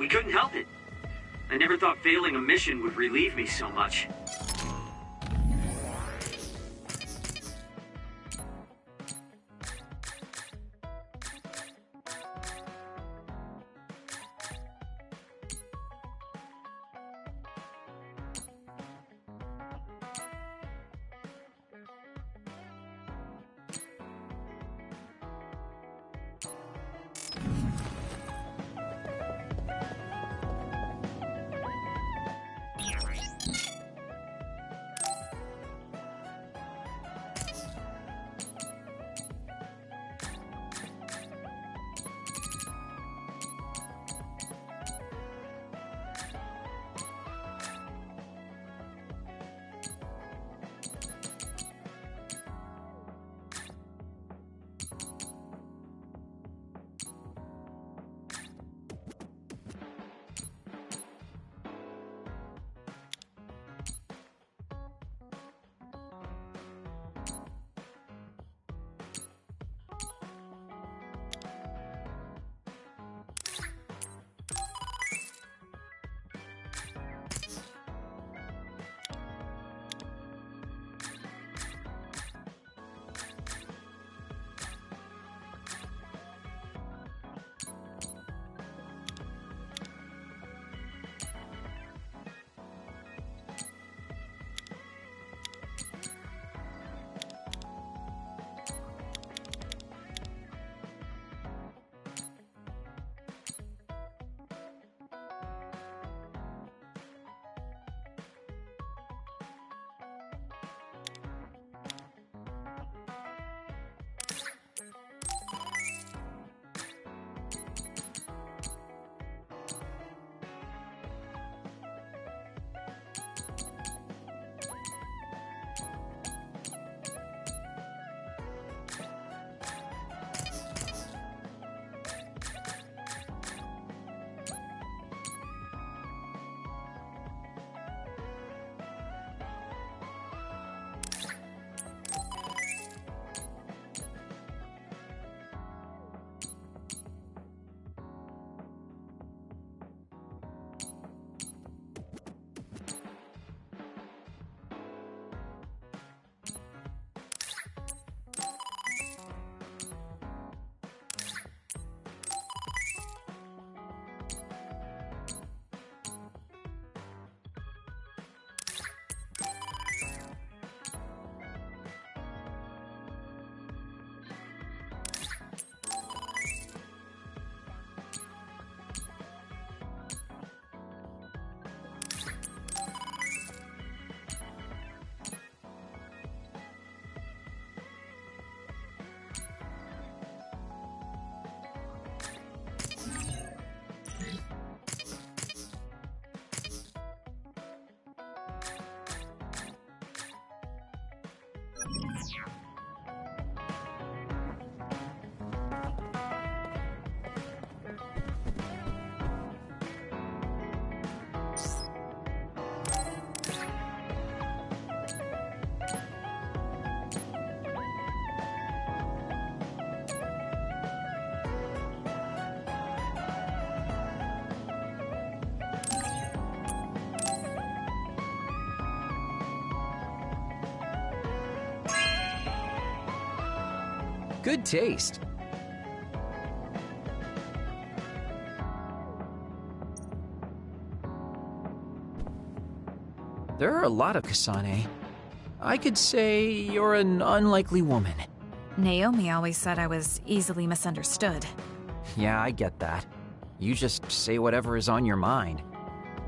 We couldn't help it. I never thought failing a mission would relieve me so much. Good taste. There are a lot of Kasane. I could say you're an unlikely woman. Naomi always said I was easily misunderstood. Yeah, I get that. You just say whatever is on your mind.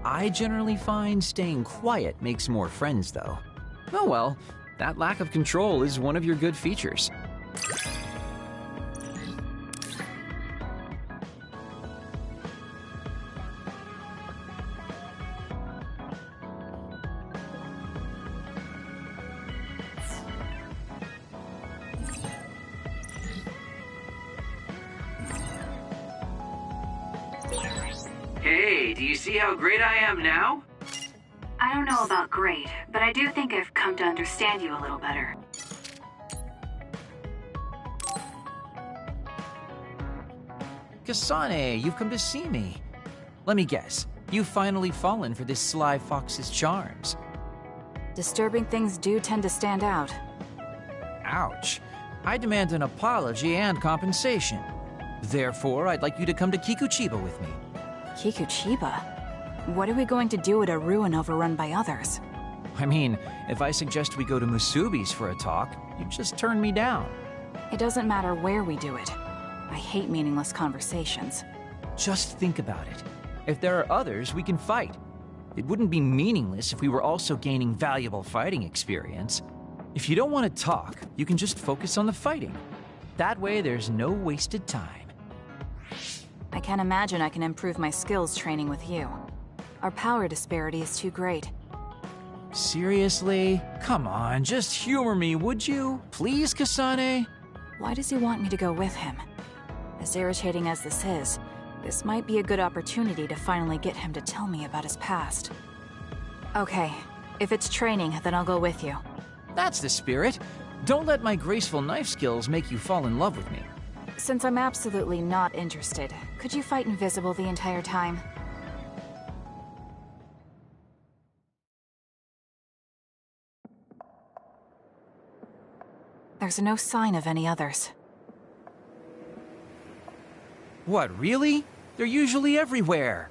I generally find staying quiet makes more friends, though. Oh well, that lack of control is one of your good features. Hey, do you see how great I am now? I don't know about great, but I do think I've come to understand you a little better. Kasane, you've come to see me. Let me guess. You've finally fallen for this sly fox's charms. Disturbing things do tend to stand out. Ouch. I demand an apology and compensation. Therefore, I'd like you to come to Kikuchiba with me. Kikuchiba? What are we going to do at a ruin overrun by others? I mean, if I suggest we go to Musubi's for a talk, you just turn me down. It doesn't matter where we do it. I hate meaningless conversations. Just think about it. If there are others, we can fight. It wouldn't be meaningless if we were also gaining valuable fighting experience. If you don't want to talk, you can just focus on the fighting. That way, there's no wasted time. I can't imagine I can improve my skills training with you. Our power disparity is too great. Seriously? Come on, just humor me, would you? Please, Kasane? Why does he want me to go with him? As irritating as this might be a good opportunity to finally get him to tell me about his past. Okay, if it's training, then I'll go with you. That's the spirit. Don't let my graceful knife skills make you fall in love with me. Since I'm absolutely not interested, could you fight invisible the entire time? There's no sign of any others. What, really? They're usually everywhere.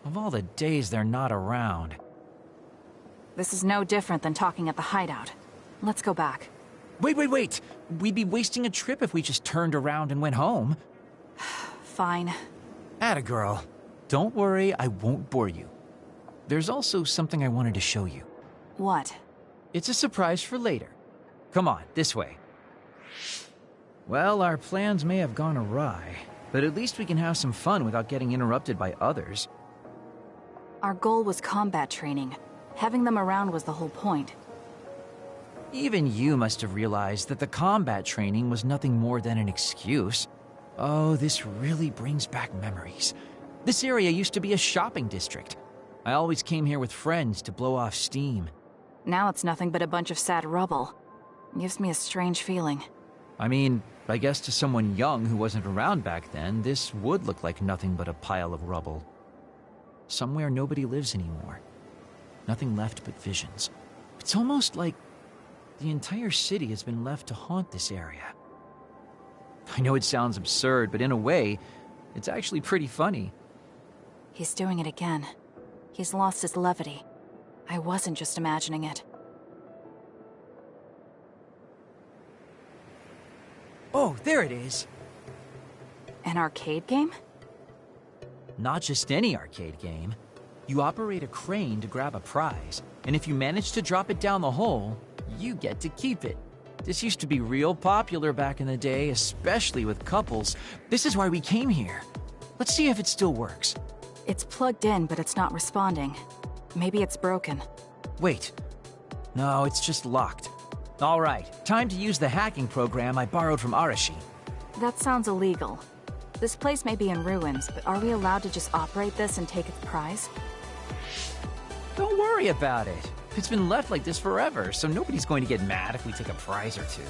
Of all the days they're not around. This is no different than talking at the hideout. Let's go back. Wait! We'd be wasting a trip if we just turned around and went home. Fine. Atta girl. Don't worry, I won't bore you. There's also something I wanted to show you. What? It's a surprise for later. Come on, this way. Well, our plans may have gone awry, but at least we can have some fun without getting interrupted by others. Our goal was combat training. Having them around was the whole point. Even you must have realized that the combat training was nothing more than an excuse. Oh, this really brings back memories. This area used to be a shopping district. I always came here with friends to blow off steam. Now it's nothing but a bunch of sad rubble. Gives me a strange feeling. I mean, I guess to someone young who wasn't around back then, this would look like nothing but a pile of rubble. Somewhere nobody lives anymore. Nothing left but visions. It's almost like the entire city has been left to haunt this area. I know it sounds absurd, but in a way, it's actually pretty funny. He's doing it again. He's lost his levity. I wasn't just imagining it. Oh, there it is. An arcade game? Not just any arcade game. You operate a crane to grab a prize, and if you manage to drop it down the hole, you get to keep it. This used to be real popular back in the day, especially with couples. This is why we came here. Let's see if it still works. It's plugged in, but it's not responding. Maybe it's broken. Wait. No, it's just locked. All right, time to use the hacking program I borrowed from Arashi. That sounds illegal. This place may be in ruins, but are we allowed to just operate this and take its prize? Don't worry about it. It's been left like this forever, so nobody's going to get mad if we take a prize or two.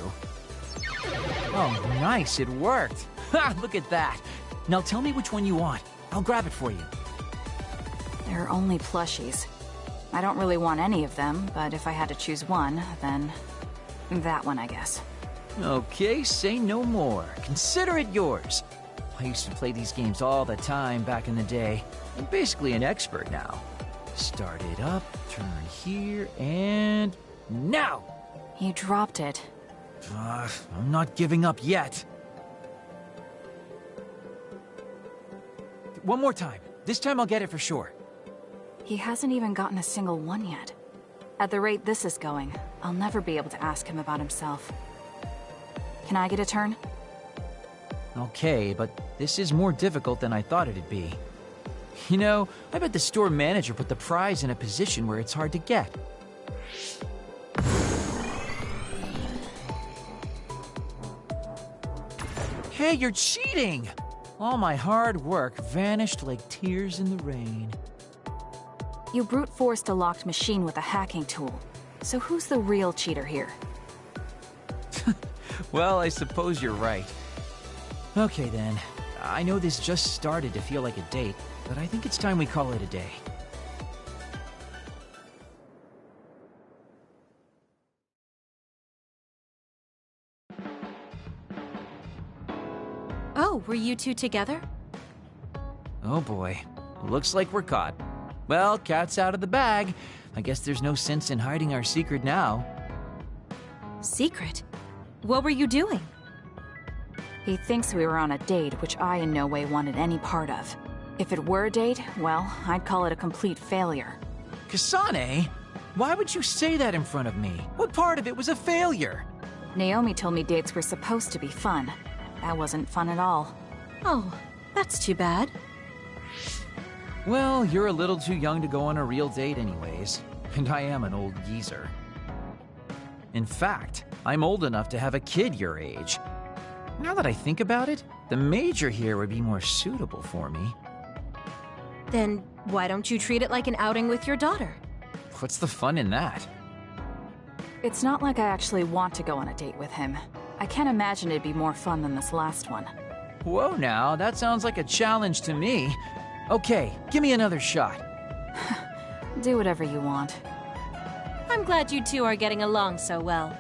Oh, nice, it worked. Ha, look at that. Now tell me which one you want. I'll grab it for you. There are only plushies. I don't really want any of them, but if I had to choose one, then that one, I guess. Okay, say no more. Consider it yours. I used to play these games all the time back in the day. I'm basically an expert now. Start it up, turn here, and now! You dropped it. I'm not giving up yet. One more time. This time I'll get it for sure. He hasn't even gotten a single one yet. At the rate this is going, I'll never be able to ask him about himself. Can I get a turn? Okay, but this is more difficult than I thought it'd be. You know, I bet the store manager put the prize in a position where it's hard to get. Hey, you're cheating! All my hard work vanished like tears in the rain. You brute forced a locked machine with a hacking tool. So who's the real cheater here? Well, I suppose you're right. Okay then, I know this just started to feel like a date, but I think it's time we call it a day. Oh, were you two together? Oh boy, looks like we're caught. Well, cat's out of the bag. I guess there's no sense in hiding our secret now. Secret? What were you doing? He thinks we were on a date, which I in no way wanted any part of. If it were a date, well, I'd call it a complete failure. Kasane? Why would you say that in front of me? What part of it was a failure? Naomi told me dates were supposed to be fun. That wasn't fun at all. Oh, that's too bad. Well, you're a little too young to go on a real date anyways, and I am an old geezer. In fact, I'm old enough to have a kid your age. Now that I think about it, the major here would be more suitable for me. Then why don't you treat it like an outing with your daughter? What's the fun in that? It's not like I actually want to go on a date with him. I can't imagine it'd be more fun than this last one. Whoa now, that sounds like a challenge to me. Okay, give me another shot. Do whatever you want. I'm glad you two are getting along so well.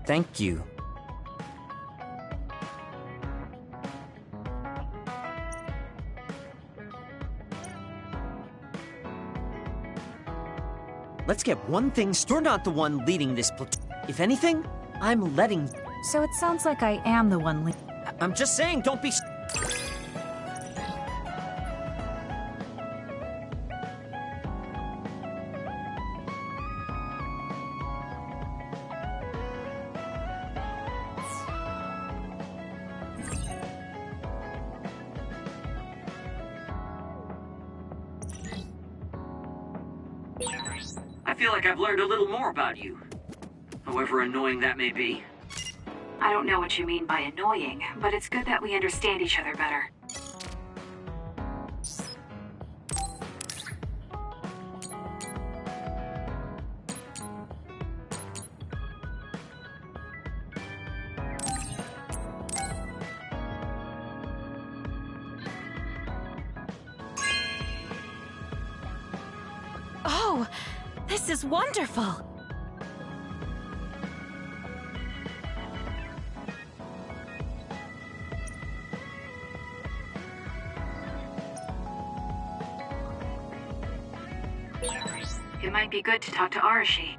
Thank you. Let's get one thing. You're not the one leading this platoon. If anything, I'm letting... So it sounds like I am the one I'm just saying, don't be... I feel like I've learned a little more about you. However annoying that may be. I don't know what you mean by annoying, but it's good that we understand each other better. Oh, this is wonderful! It might be good to talk to Arashi.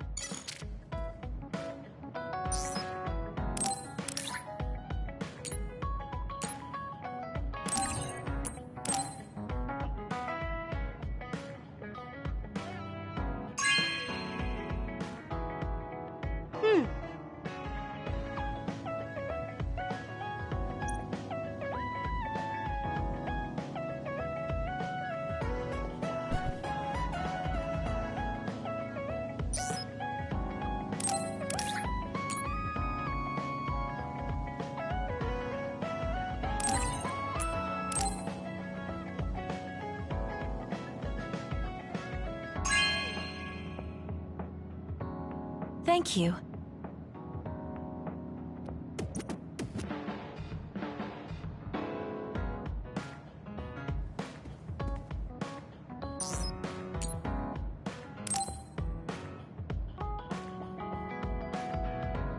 Thank you.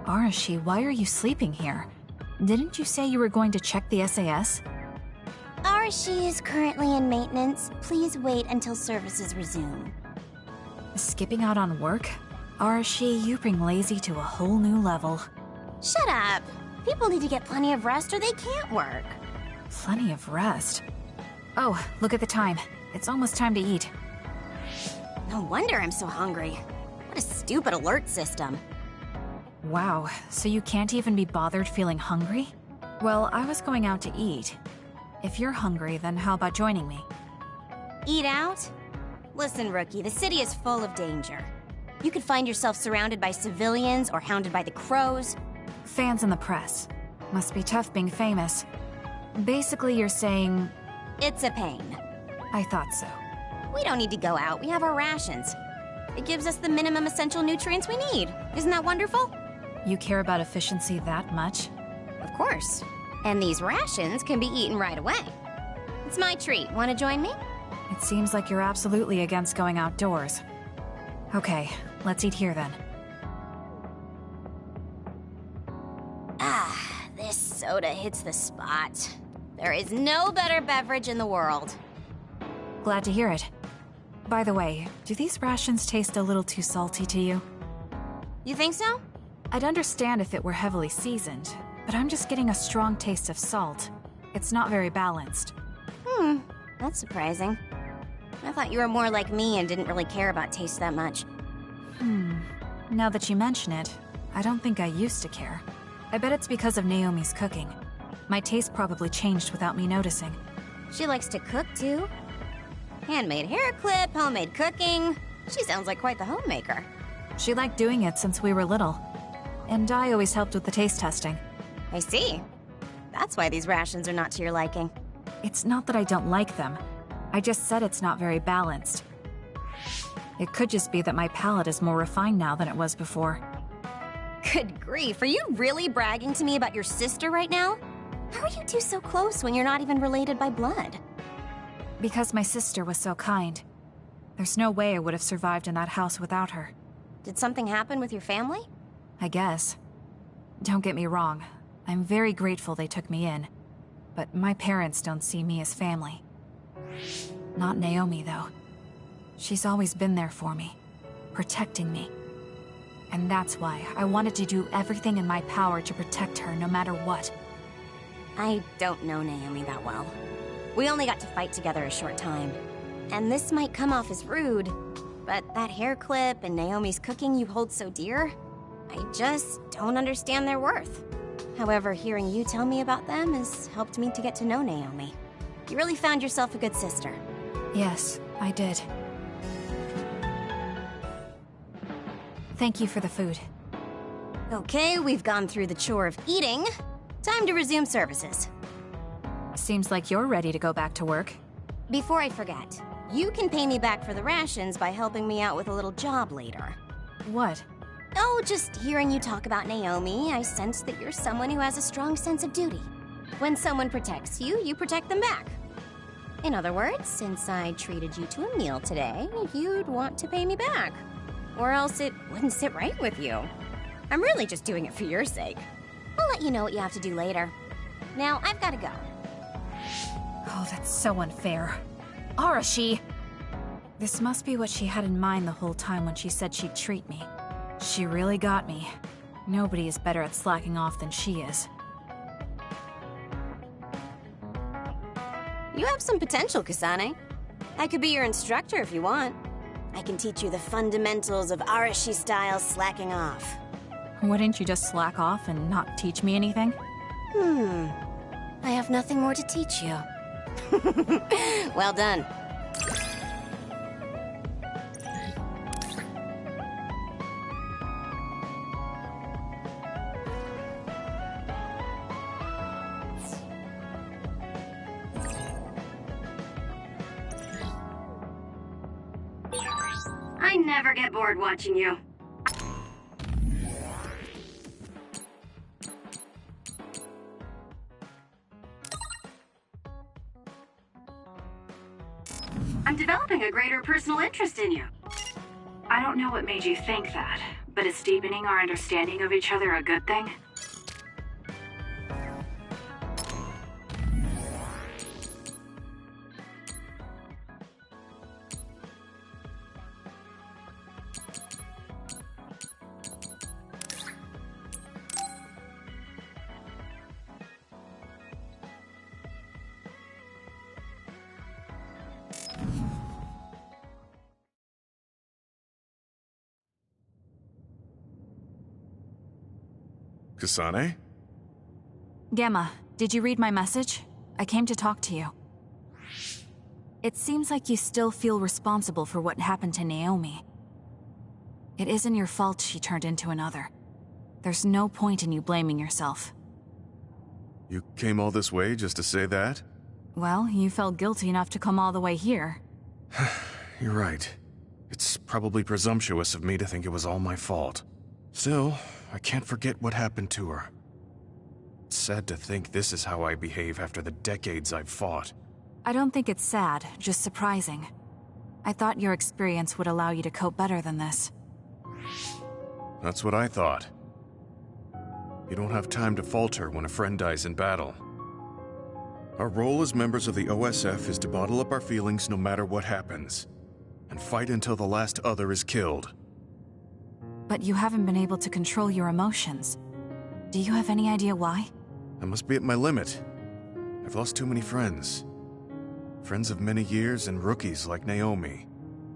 Arashi, why are you sleeping here? Didn't you say you were going to check the SAS? Arashi is currently in maintenance. Please wait until services resume. Skipping out on work? Arashi, you bring lazy to a whole new level. Shut up! People need to get plenty of rest or they can't work. Plenty of rest? Oh, look at the time. It's almost time to eat. No wonder I'm so hungry. What a stupid alert system. Wow, so you can't even be bothered feeling hungry? Well, I was going out to eat. If you're hungry, then how about joining me? Eat out? Listen, Rookie, the city is full of danger. You could find yourself surrounded by civilians or hounded by the crows. Fans in the press. Must be tough being famous. Basically, you're saying... It's a pain. I thought so. We don't need to go out. We have our rations. It gives us the minimum essential nutrients we need. Isn't that wonderful? You care about efficiency that much? Of course. And these rations can be eaten right away. It's my treat. Want to join me? It seems like you're absolutely against going outdoors. Okay, let's eat here then. Ah, this soda hits the spot. There is no better beverage in the world. Glad to hear it. By the way, do these rations taste a little too salty to you? You think so? I'd understand if it were heavily seasoned, but I'm just getting a strong taste of salt. It's not very balanced. That's surprising. I thought you were more like me and didn't really care about taste that much. Now that you mention it, I don't think I used to care. I bet it's because of Naomi's cooking. My taste probably changed without me noticing. She likes to cook, too. Handmade hair clip, homemade cooking. She sounds like quite the homemaker. She liked doing it since we were little. And I always helped with the taste testing. I see. That's why these rations are not to your liking. It's not that I don't like them. I just said it's not very balanced. It could just be that my palate is more refined now than it was before. Good grief, are you really bragging to me about your sister right now? How are you two so close when you're not even related by blood? Because my sister was so kind. There's no way I would have survived in that house without her. Did something happen with your family? I guess. Don't get me wrong. I'm very grateful they took me in. But my parents don't see me as family. Not Naomi, though. She's always been there for me, protecting me. And that's why I wanted to do everything in my power to protect her no matter what. I don't know Naomi that well. We only got to fight together a short time. And this might come off as rude, but that hair clip and Naomi's cooking you hold so dear, I just don't understand their worth. However, hearing you tell me about them has helped me to get to know Naomi. You really found yourself a good sister. Yes, I did. Thank you for the food. Okay, we've gone through the chore of eating. Time to resume services. Seems like you're ready to go back to work. Before I forget, you can pay me back for the rations by helping me out with a little job later. What? Oh, just hearing you talk about Naomi, I sense that you're someone who has a strong sense of duty. When someone protects you, you protect them back. In other words, since I treated you to a meal today, you'd want to pay me back. Or else it wouldn't sit right with you. I'm really just doing it for your sake. I'll let you know what you have to do later. Now, I've got to go. Oh, that's so unfair. Arashi! This must be what she had in mind the whole time when she said she'd treat me. She really got me. Nobody is better at slacking off than she is. You have some potential, Kasane. I could be your instructor if you want. I can teach you the fundamentals of Arashi-style slacking off. Wouldn't you just slack off and not teach me anything? I have nothing more to teach you. Well done. I never get bored watching you. I'm developing a greater personal interest in you. I don't know what made you think that, But is deepening our understanding of each other a good thing? Kasane? Gamma, did you read my message? I came to talk to you. It seems like you still feel responsible for what happened to Naomi. It isn't your fault she turned into another. There's no point in you blaming yourself. You came all this way just to say that? Well, you felt guilty enough to come all the way here. You're right. It's probably presumptuous of me to think it was all my fault. Still, I can't forget what happened to her. It's sad to think this is how I behave after the decades I've fought. I don't think it's sad, just surprising. I thought your experience would allow you to cope better than this. That's what I thought. You don't have time to falter when a friend dies in battle. Our role as members of the OSF is to bottle up our feelings no matter what happens, and fight until the last other is killed. But you haven't been able to control your emotions. Do you have any idea why? I must be at my limit. I've lost too many friends. Friends of many years and rookies like Naomi.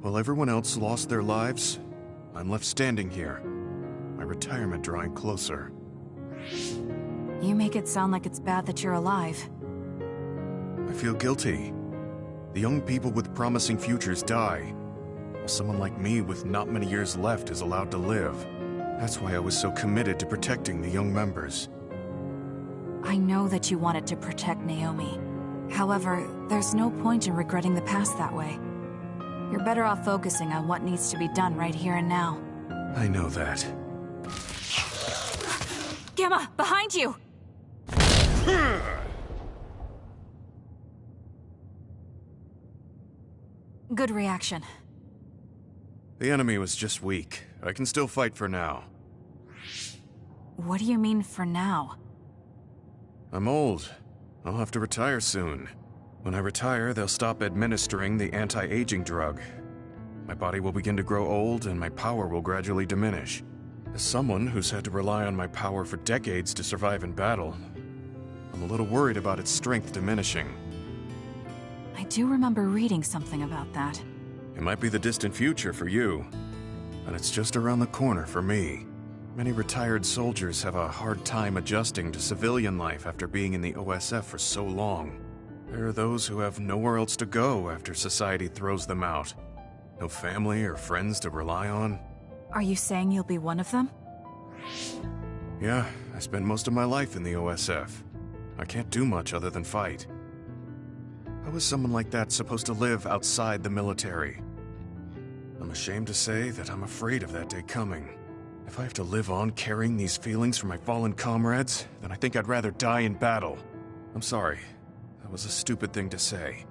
While everyone else lost their lives, I'm left standing here, my retirement drawing closer. You make it sound like it's bad that you're alive. I feel guilty. The young people with promising futures die, while someone like me with not many years left is allowed to live. That's why I was so committed to protecting the young members. I know that you wanted to protect Naomi. However, there's no point in regretting the past that way. You're better off focusing on what needs to be done right here and now. I know that. Gamma, behind you! Good reaction. The enemy was just weak. I can still fight for now. What do you mean for now? I'm old. I'll have to retire soon. When I retire, they'll stop administering the anti-aging drug. My body will begin to grow old and my power will gradually diminish. As someone who's had to rely on my power for decades to survive in battle, I'm a little worried about its strength diminishing. I do remember reading something about that. It might be the distant future for you, and it's just around the corner for me. Many retired soldiers have a hard time adjusting to civilian life after being in the OSF for so long. There are those who have nowhere else to go after society throws them out. No family or friends to rely on. Are you saying you'll be one of them? Yeah, I spent most of my life in the OSF. I can't do much other than fight. How is someone like that supposed to live outside the military? I'm ashamed to say that I'm afraid of that day coming. If I have to live on carrying these feelings for my fallen comrades, then I think I'd rather die in battle. I'm sorry. That was a stupid thing to say.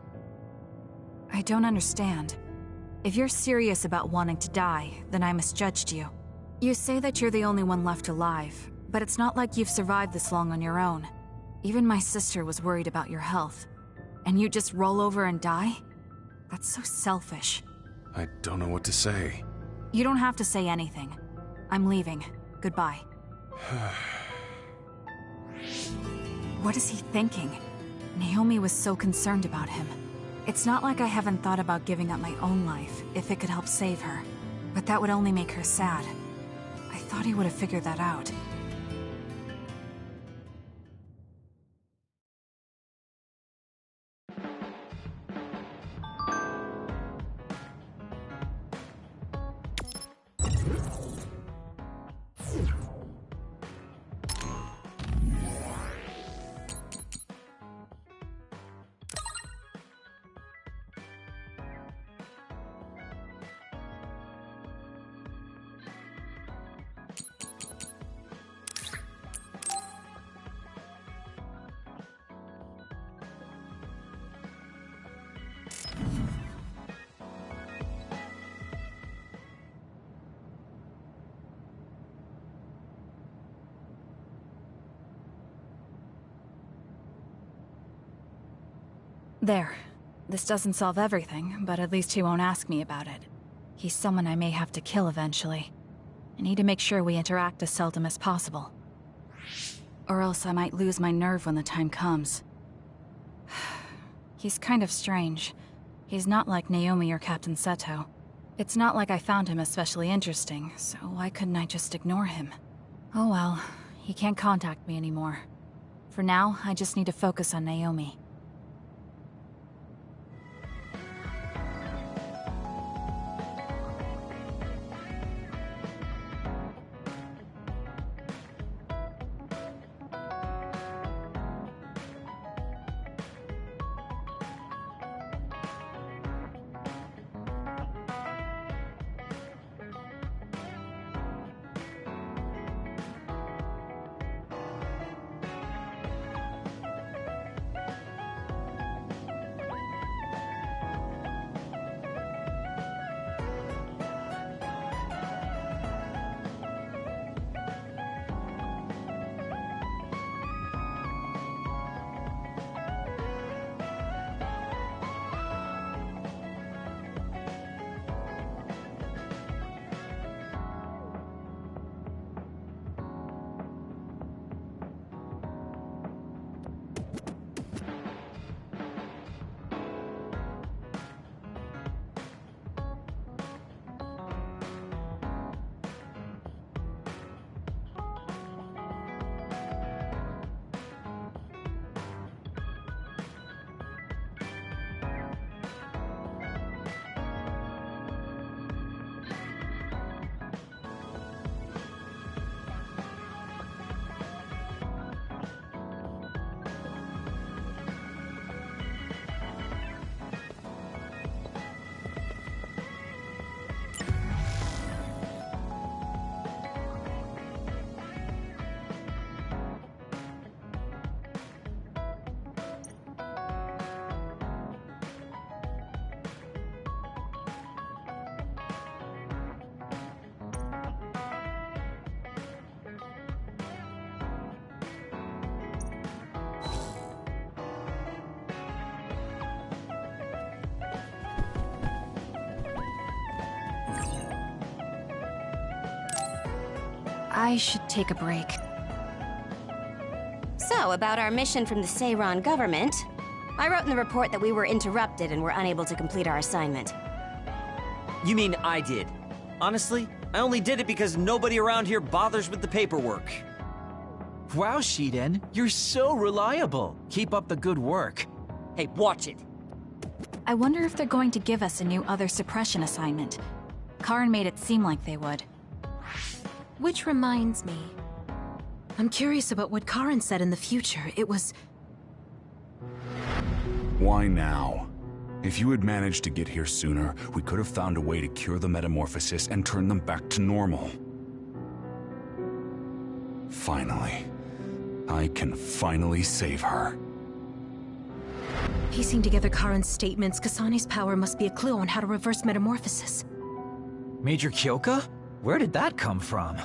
I don't understand. If you're serious about wanting to die, then I misjudged you. You say that you're the only one left alive, but it's not like you've survived this long on your own. Even my sister was worried about your health. And you just roll over and die? That's so selfish. I don't know what to say. You don't have to say anything. I'm leaving. Goodbye. What is he thinking? Naomi was so concerned about him. It's not like I haven't thought about giving up my own life if it could help save her. But that would only make her sad. I thought he would have figured that out. There. This doesn't solve everything, but at least he won't ask me about it. He's someone I may have to kill eventually. I need to make sure we interact as seldom as possible. Or else I might lose my nerve when the time comes. He's kind of strange. He's not like Naomi or Captain Seto. It's not like I found him especially interesting, so why couldn't I just ignore him? Oh well, he can't contact me anymore. For now, I just need to focus on Naomi. I should take a break. So, about our mission from the Seiran government, I wrote in the report that we were interrupted and were unable to complete our assignment. You mean I did? Honestly, I only did it because nobody around here bothers with the paperwork. Wow, Shiden, you're so reliable. Keep up the good work. Hey, watch it. I wonder if they're going to give us a new other suppression assignment. Karin made it seem like they would. Which reminds me, I'm curious about what Karin said in the future. It was... Why now? If you had managed to get here sooner, we could have found a way to cure the metamorphosis and turn them back to normal. Finally. I can finally save her. Piecing together Karin's statements, Kasane's power must be a clue on how to reverse metamorphosis. Major Kyoka? Where did that come from?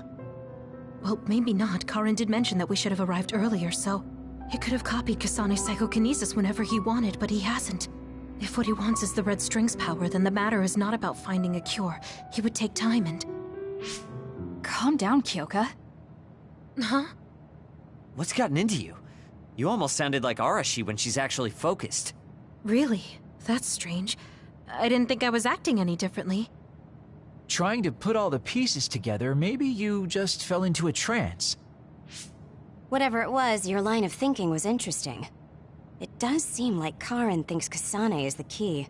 Well, maybe not. Karin did mention that we should have arrived earlier, so... He could have copied Kasane's psychokinesis whenever he wanted, but he hasn't. If what he wants is the Red String's power, then the matter is not about finding a cure. He would take time and... Calm down, Kyoka. Huh? What's gotten into you? You almost sounded like Arashi when she's actually focused. Really? That's strange. I didn't think I was acting any differently. Trying to put all the pieces together, maybe you just fell into a trance. Whatever it was, your line of thinking was interesting. It does seem like Karin thinks Kasane is the key.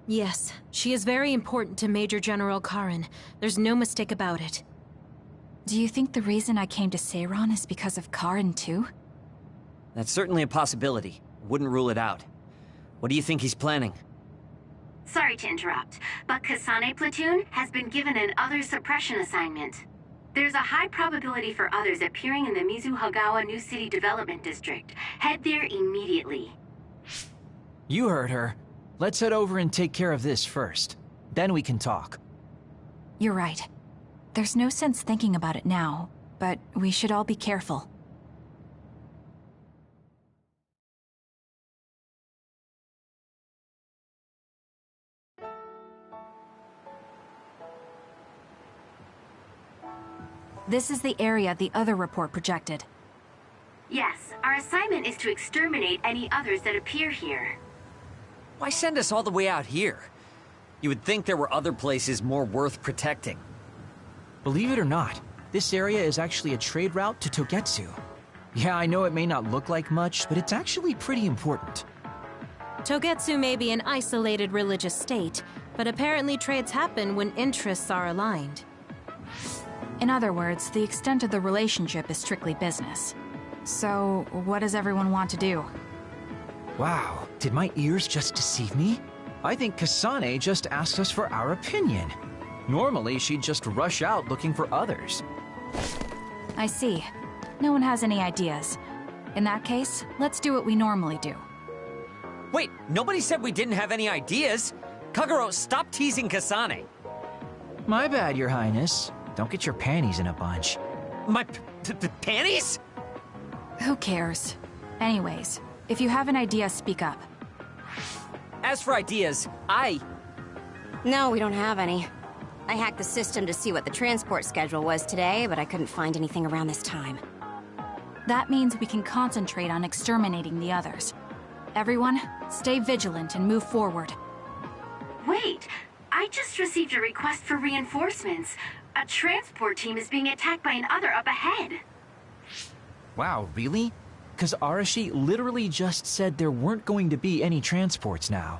Yes, she is very important to Major General Karin. There's no mistake about it. Do you think the reason I came to Seiran is because of Karin too? That's certainly a possibility. Wouldn't rule it out. What do you think he's planning? Sorry to interrupt, but Kasane Platoon has been given an other suppression assignment. There's a high probability for others appearing in the Mizuhagawa New City Development District. Head there immediately. You heard her. Let's head over and take care of this first. Then we can talk. You're right. There's no sense thinking about it now, but we should all be careful. This is the area the other report projected. Yes, our assignment is to exterminate any others that appear here. Why send us all the way out here? You would think there were other places more worth protecting. Believe it or not, this area is actually a trade route to Togetsu. Yeah, I know it may not look like much, but it's actually pretty important. Togetsu may be an isolated religious state, but apparently trades happen when interests are aligned. In other words, the extent of the relationship is strictly business. So, what does everyone want to do? Wow, did my ears just deceive me? I think Kasane just asked us for our opinion. Normally, she'd just rush out looking for others. I see. No one has any ideas. In that case, let's do what we normally do. Wait, nobody said we didn't have any ideas. Kagero, stop teasing Kasane. My bad, Your Highness. Don't get your panties in a bunch. My panties? Who cares? Anyways, if you have an idea, speak up. As for ideas, No, we don't have any. I hacked the system to see what the transport schedule was today, but I couldn't find anything around this time. That means we can concentrate on exterminating the others. Everyone, stay vigilant and move forward. Wait, I just received a request for reinforcements. A transport team is being attacked by an other up ahead. Wow, really? Because Arashi literally just said there weren't going to be any transports now.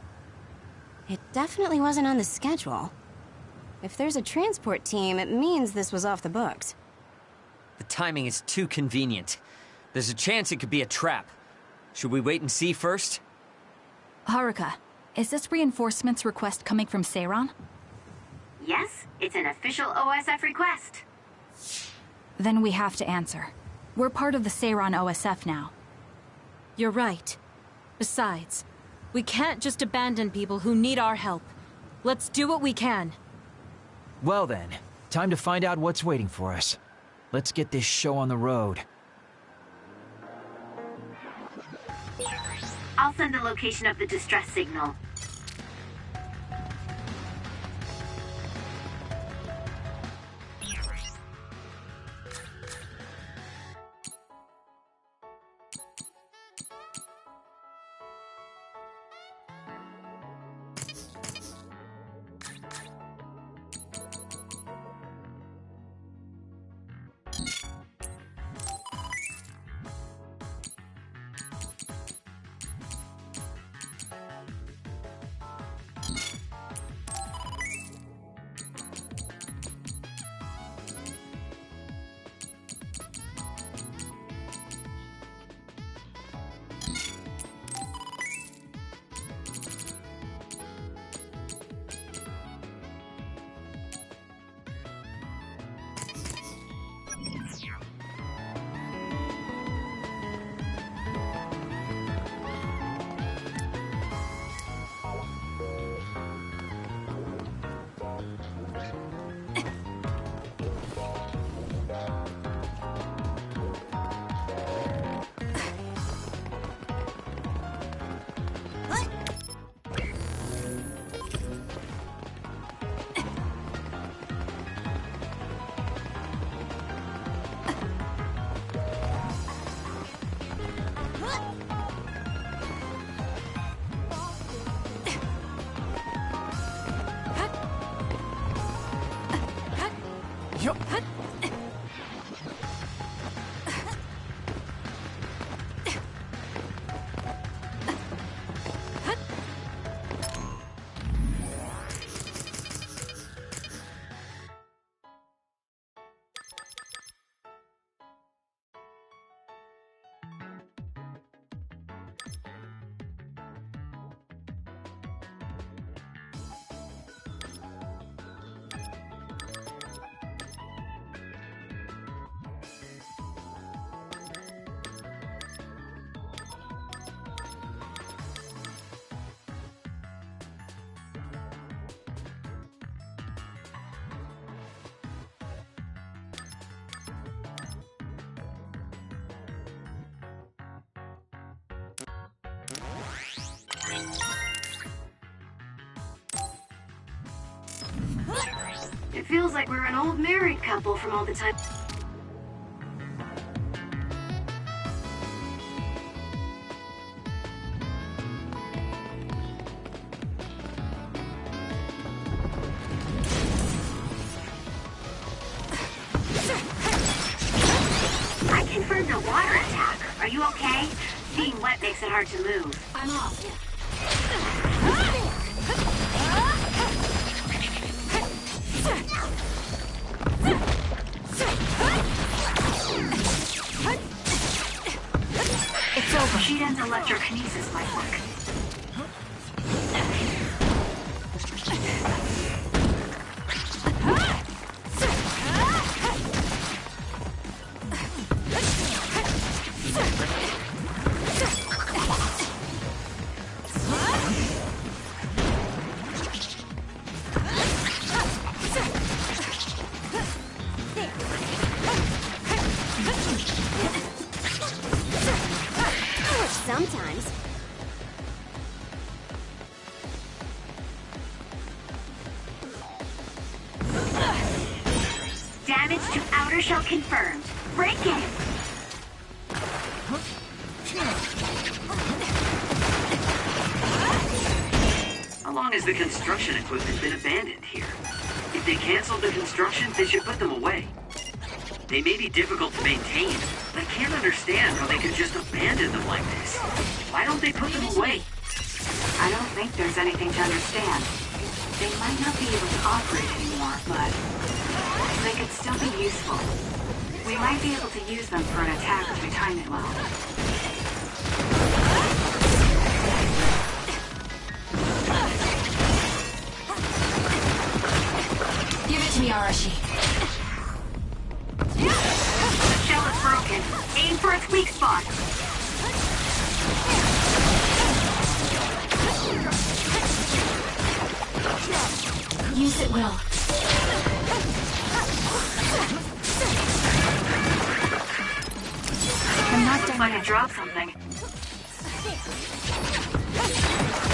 It definitely wasn't on the schedule. If there's a transport team, it means this was off the books. The timing is too convenient. There's a chance it could be a trap. Should we wait and see first? Haruka, is this reinforcements request coming from Seiran? Yes, it's an official OSF request. Then we have to answer. We're part of the Seiran OSF now. You're right. Besides, we can't just abandon people who need our help. Let's do what we can. Well then, time to find out what's waiting for us. Let's get this show on the road. I'll send the location of the distress signal. It feels like we're an old married couple from all the time. Are you okay? Being wet makes it hard to move. I'm off. It's over. Shiden's electrokinesis might work. Sometimes. Damage to outer shell confirmed. Break it! How long has the construction equipment been abandoned here? If they canceled the construction, they should put them away. They may be difficult to maintain. I can't understand how they could just abandon them like this. Why don't they put them away? I don't think there's anything to understand. They might not be able to operate anymore, but they could still be useful. We might be able to use them for an attack if we time it well. Give it to me, Arashi. The shell is broken. Aim for its weak spot. Use it well. I'm not done yet. Drop something.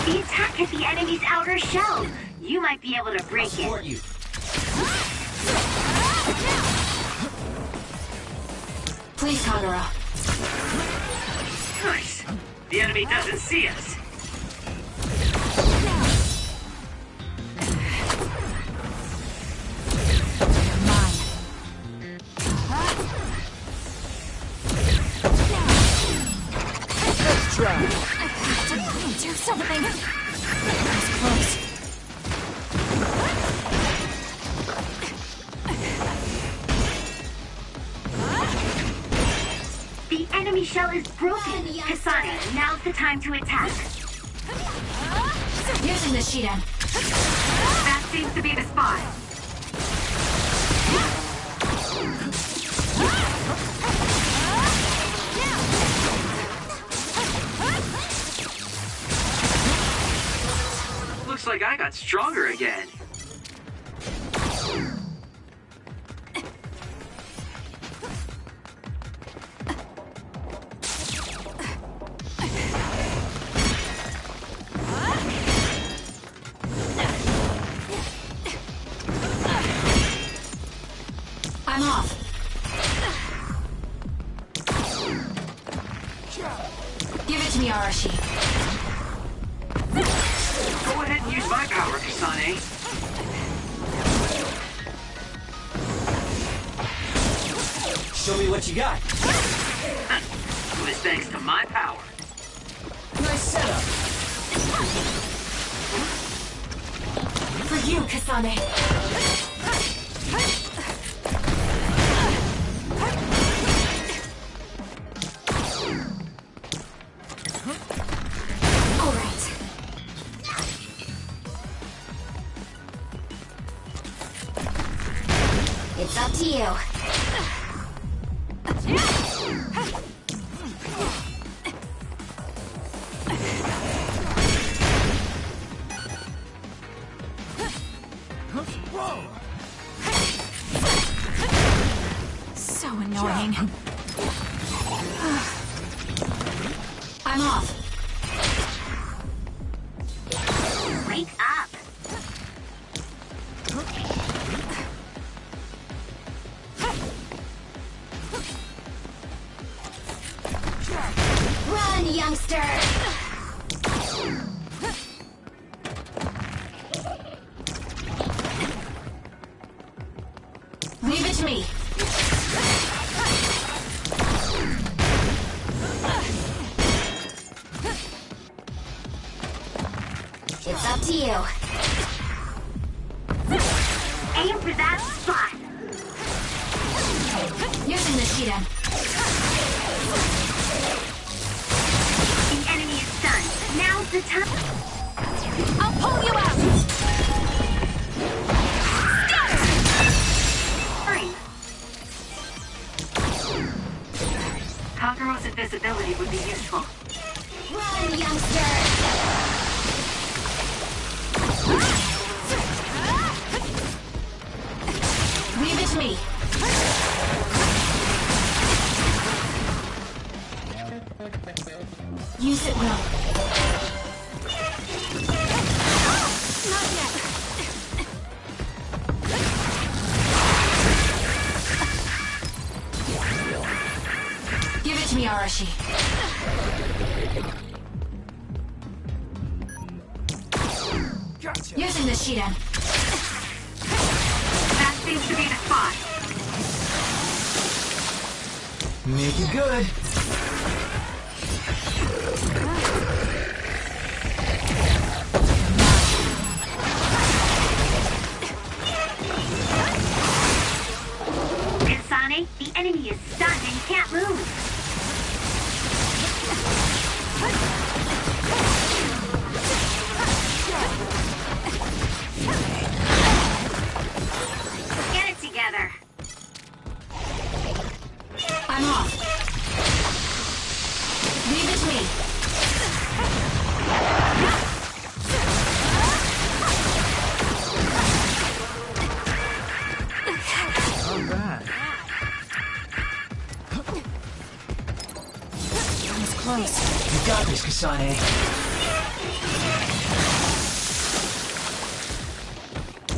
The attack hit the enemy's outer shell. You might be able to break it. You. Please, Kagura. Nice. The enemy doesn't see us. Do something. That's close. The enemy shell is broken. Kasane, now's the time to attack. Using the Shiden. That seems to be the spot. Looks like I got stronger again. I'm off. Give it to me, Arashi. Go ahead and use my power, Kasane. Show me what you got. It was thanks to my power. Nice setup. For you, Kasane. All right. It's up to you. So annoying. I'm off. Wake up. Run, youngster! Leave it to me. up to you. Aim for that spot. Using the Shiren. The enemy is stunned. Now's the time. I'll pull you out! Fine. Kagero's invisibility would be useful. Run, youngster! Leave it to me. Use it well. Not yet. Give it to me, Arashi. Using the Shiren. That seems to be the spot. Make it good. Kasane, the enemy is stunned and can't move. Get it together. I'm off. Leave it to me. Not bad. That was close. You got this, Kasane.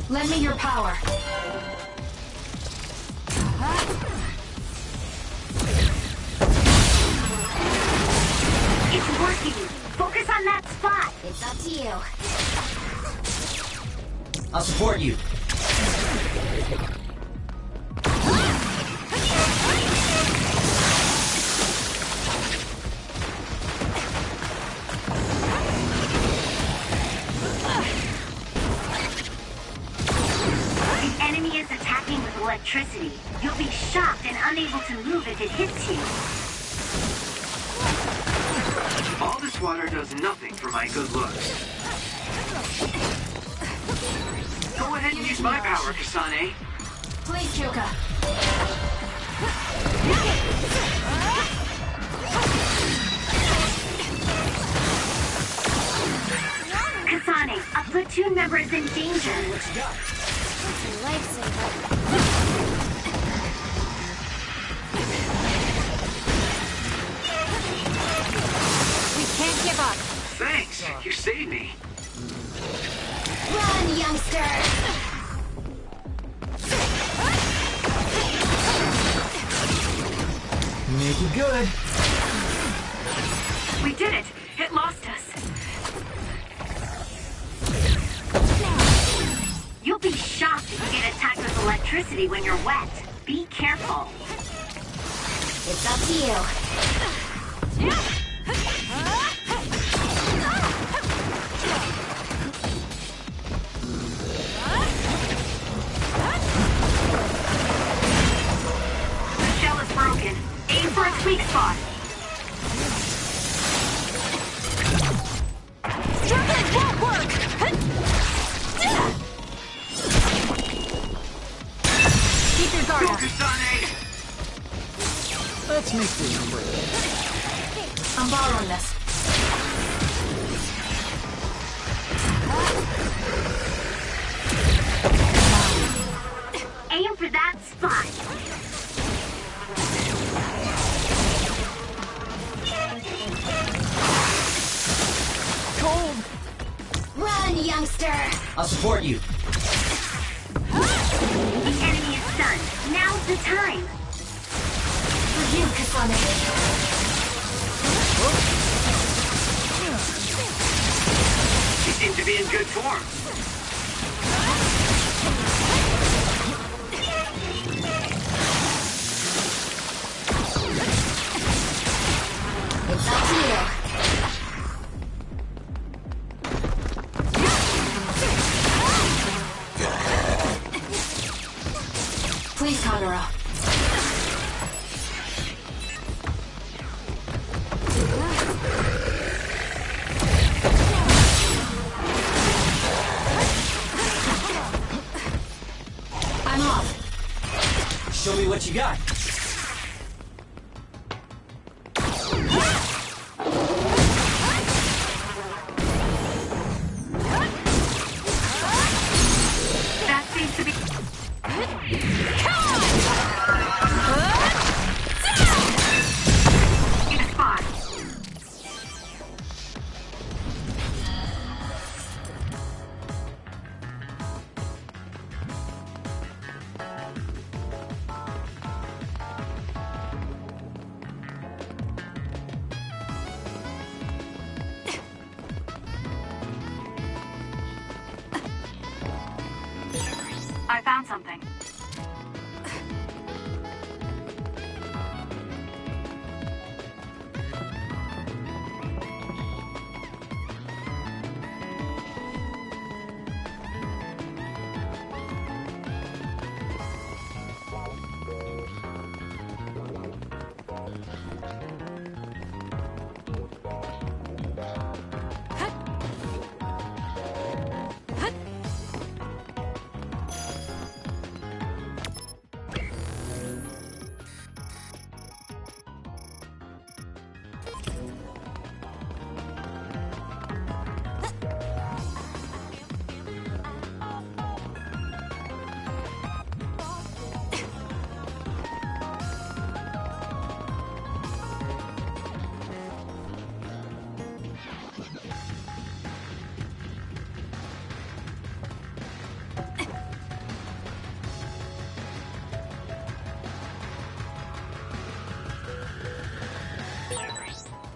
Lend me your power. It's working. Focus on that spot. It's up to you. I'll support you. The enemy is attacking with electricity. You'll be shocked and unable to move if it hits you. All this water does nothing for my good looks. Go ahead and use my power, Kasane. Please, Kyoka. Kasane, a platoon member is in danger. Lifesaver. We can't give up. Thanks, you saved me. Run, youngster! Make it good. We did it. It lost us. You'll be shocked if you get attacked with electricity when you're wet. Be careful. It's up to you. The shell is broken. Aim for its weak spot. Turbine won't work! Keep your guard Go, up. Kasane! Let's make this quick. I'm borrowing this. Aim for that spot. Cold. Run, youngster! I'll support you. The enemy is stunned. Now's the time. For you, Kasane. You seem to be in good form. It's up to you. what you got. That seems to be... In a spot. I found something.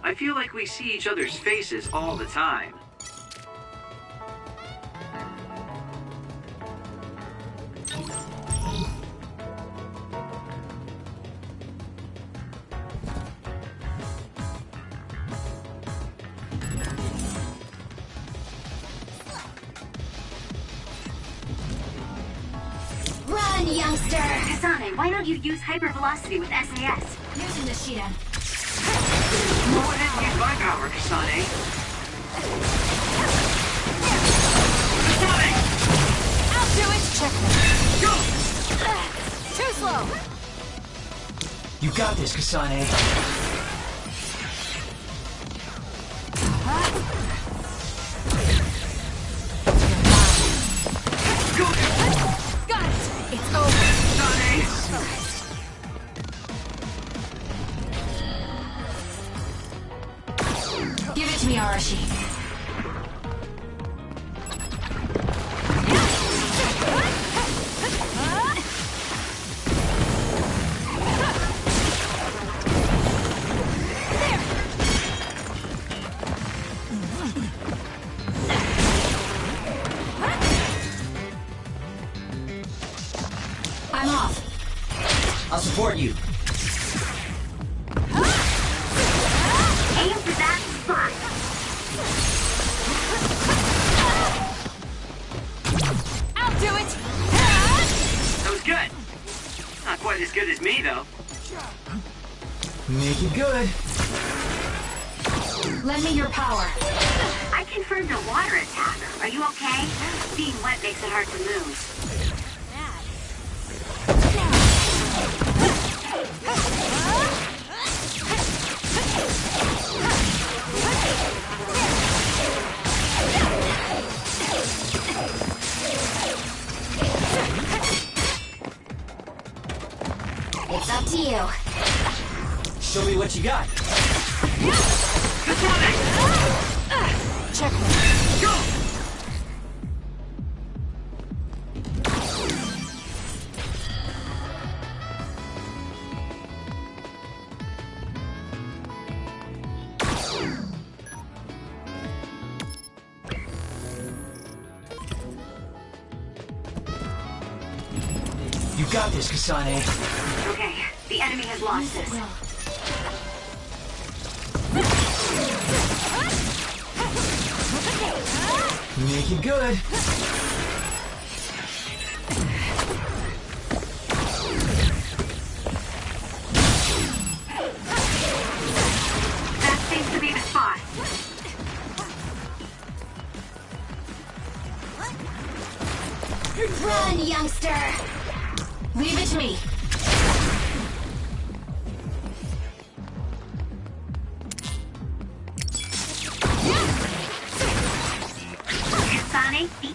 I feel like we see each other's faces all the time. Run, youngster! Kasane, why don't you use hypervelocity with SAS? Using the Shida. Go ahead and use my power, Kasane. Kasane! I'll do it! Check Go! Too slow! You got this, Kasane. Go! Got it! It's over! Kasane! Give it to me, Arashi. I'm off. I'll support you. Aim for that spot. I'll do it! That was good. Not quite as good as me, though. Make it good. Lend me your power. I confirmed a water attack. Are you okay? Being wet makes it hard to move. It's up to you. Show me what you got. Kasane! Check me. Go! You got this, Kasane. Okay, the enemy has lost us. Make it good. That seems to be the spot. Run, youngster! Leave it to me.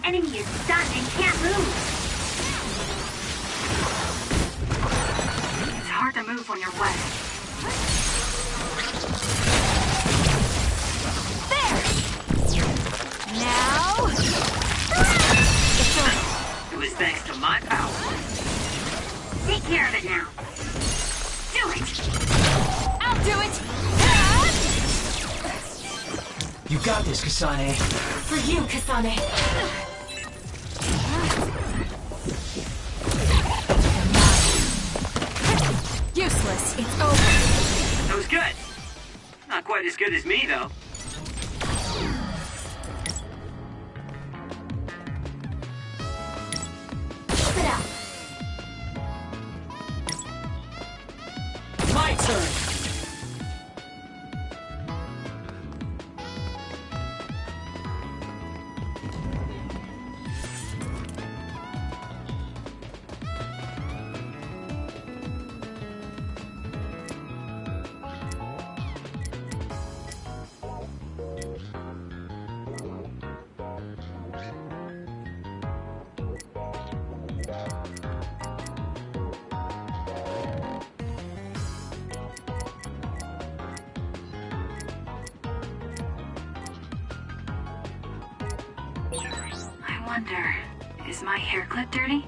enemy is stunned and can't move. It's hard to move when you're wet. There! Now... It was thanks to my power. Take care of it now. Do it! I'll do it! You got this, Kasane. For you, Kasane. Useless. It's over. That was good. Not quite as good as me, though. Keep it up. My turn! I wonder, is my hair clip dirty?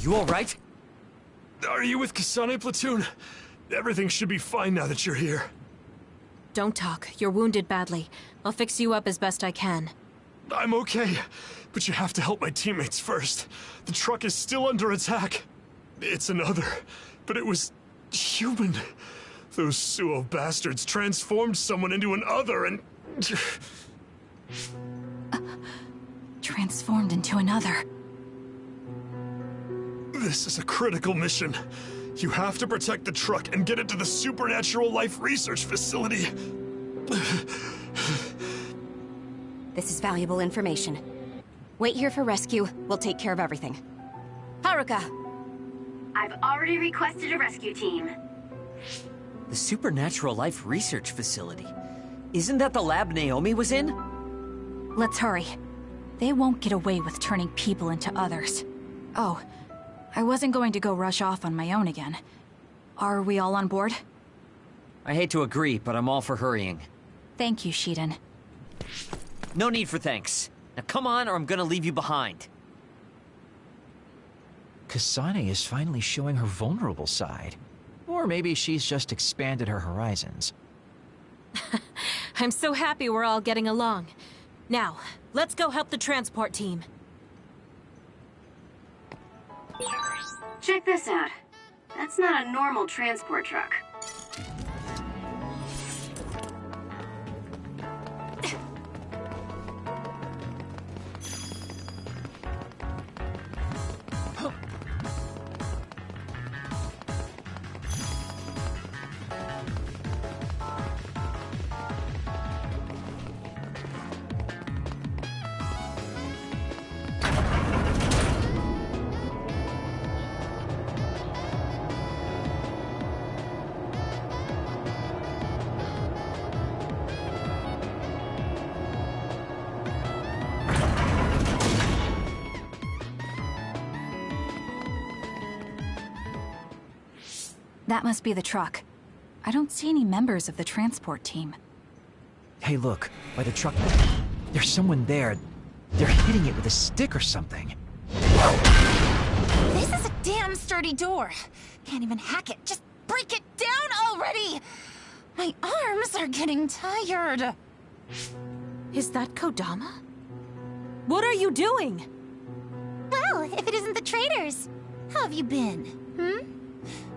You all right? Are you with Kasane Platoon? Everything should be fine now that you're here. Don't talk. You're wounded badly. I'll fix you up as best I can. I'm okay, but you have to help my teammates first. The truck is still under attack. It's another, but it was human. Those Suo bastards transformed someone into an other and... Transformed into another. This is a critical mission. You have to protect the truck and get it to the Supernatural Life Research Facility. This is valuable information. Wait here for rescue. We'll take care of everything. Haruka! I've already requested a rescue team. The Supernatural Life Research Facility. Isn't that the lab Naomi was in? Let's hurry. They won't get away with turning people into others. Oh, I wasn't going to go rush off on my own again. Are we all on board? I hate to agree, but I'm all for hurrying. Thank you, Shiden. No need for thanks. Now come on, or I'm gonna leave you behind. Kasane is finally showing her vulnerable side. Or maybe she's just expanded her horizons. I'm so happy we're all getting along. Now, let's go help the transport team. Check this out. That's not a normal transport truck. That must be the truck. I don't see any members of the transport team. Hey, look, by the truck. There's someone there. They're hitting it with a stick or something. This is a damn sturdy door. Can't even hack it. Just break it down already! My arms are getting tired. Is that Kodama? What are you doing? Well, if it isn't the traitors. How have you been?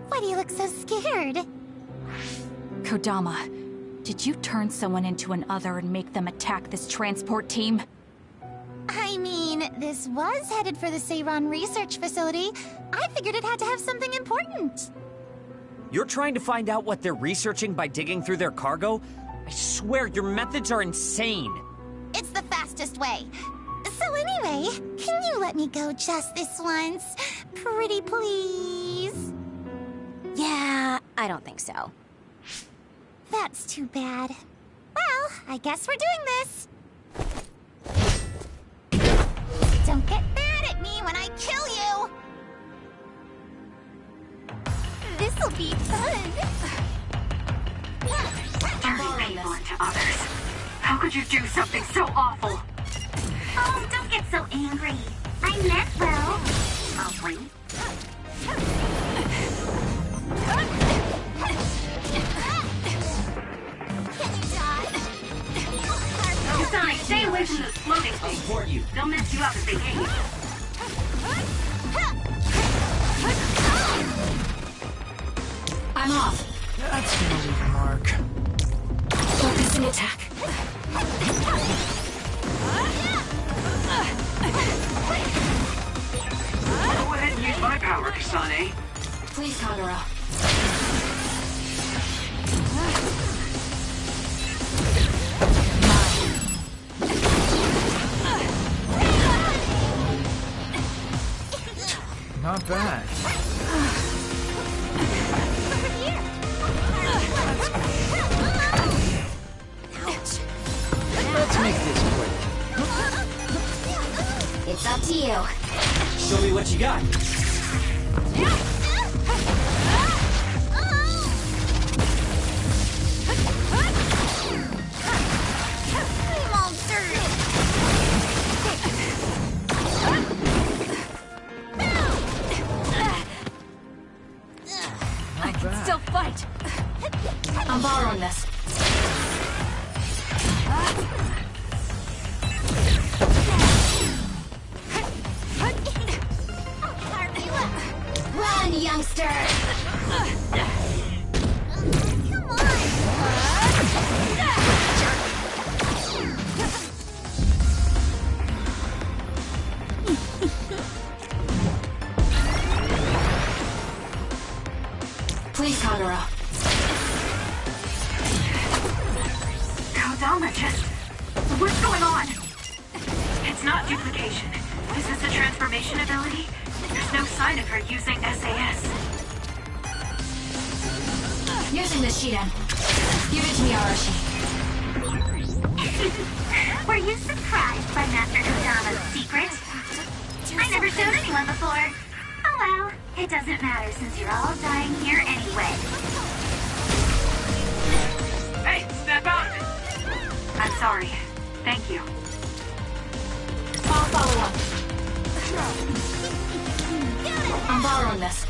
Why do you look so scared? Kodama, did you turn someone into an other and make them attack this transport team? I mean, this was headed for the Seiran research facility. I figured it had to have something important. You're trying to find out what they're researching by digging through their cargo? I swear, your methods are insane. It's the fastest way. So anyway, can you let me go just this once? Pretty please? Yeah, I don't think so. That's too bad. Well, I guess we're doing this. Don't get mad at me when I kill you! This'll be fun! Turning people into others. How could you do something so awful? Oh, don't get so angry. I meant well. Probably. Kasane, stay away from those floating things. I'll support you. They'll mess you up if they hit you. I'm off. That's gonna leave a mark. Focusing attack. Go ahead and use my power, Kasane. Please, Kagura. Not bad. Let's make this quick. It's up to you. Show me what you got. I'm all dirty. I can still fight. I'm borrowing this. Run, youngster! Come on! Please, Kagura. Kodama just... What's going on? It's not duplication. Is this a transformation ability? There's no sign of her using SAS. Using Bring the sheet in. Give it to me, Arashi. Were you surprised by Master Kodama's secret? I never showed anyone before. Oh well, it doesn't matter since you're all dying here anyway. Hey, snap out of it! I'm sorry. Thank you. I'll follow up. I'm borrowing this.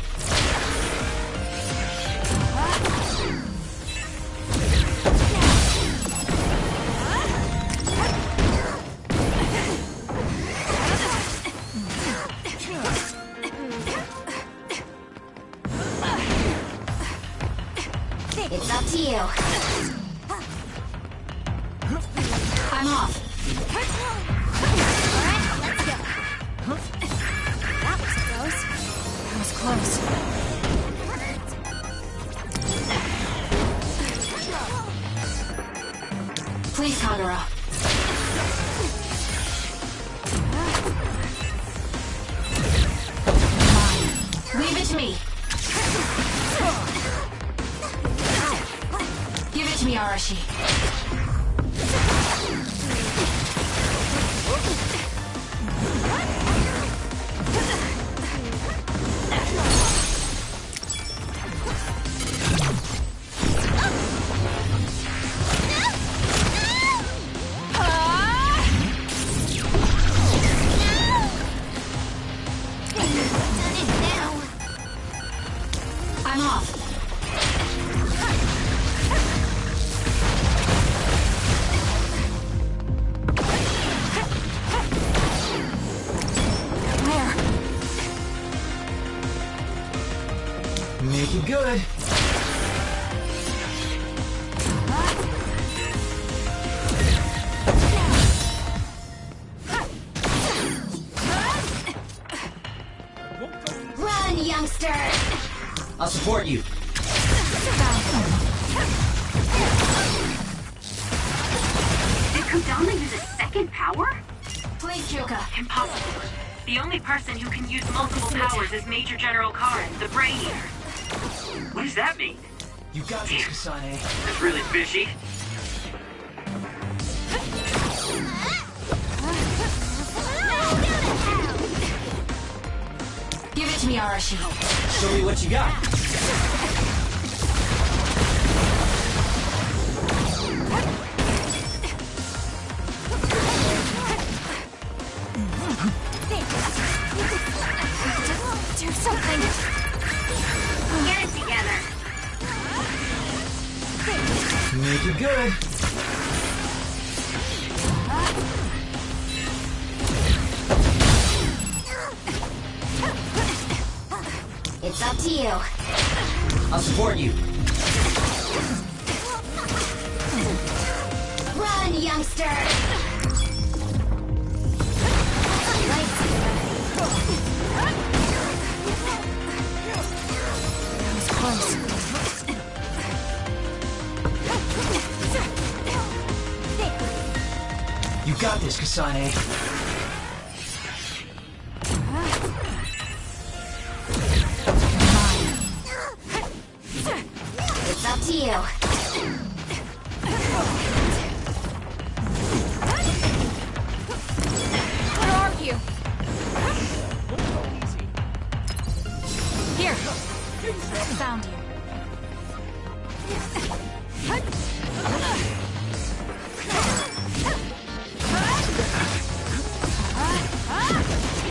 It's up to you. I'm off. Alright, let's go. That was close. That was close. Please, Kagura. Leave it to me. Give it to me, Arashi. I'm off. Where? Make it good. Run, youngster! I'll support you. Did Kodama use a second power? Please, Kyoka. Impossible. The only person who can use multiple powers is Major General Karen, the Brain Eater. What does that mean? You got this, Kasane. That's really fishy. Give it to me, Arashi. Show me what you got. Do something! Get it together. Make it good. It's up to you. I'll support you. Run, youngster! That was close. You got this, Kasane. It's up to you. Where are you? Here. Found you.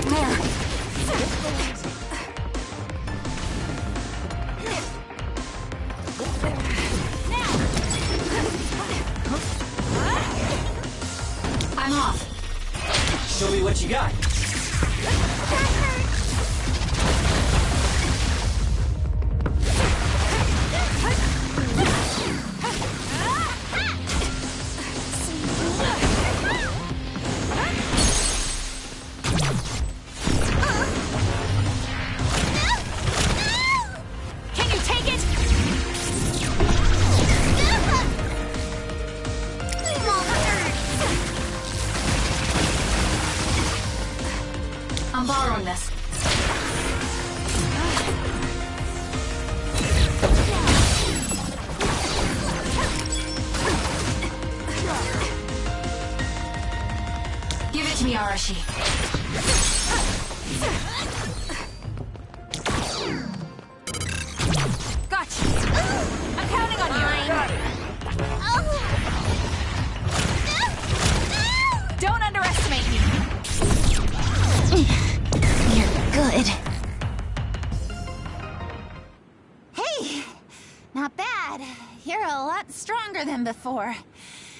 Where? I'm off. Show me what you got. Can you take it? Arashi. Gotcha. I'm counting on you. Don't underestimate me. You're good. Hey, not bad. You're a lot stronger than before.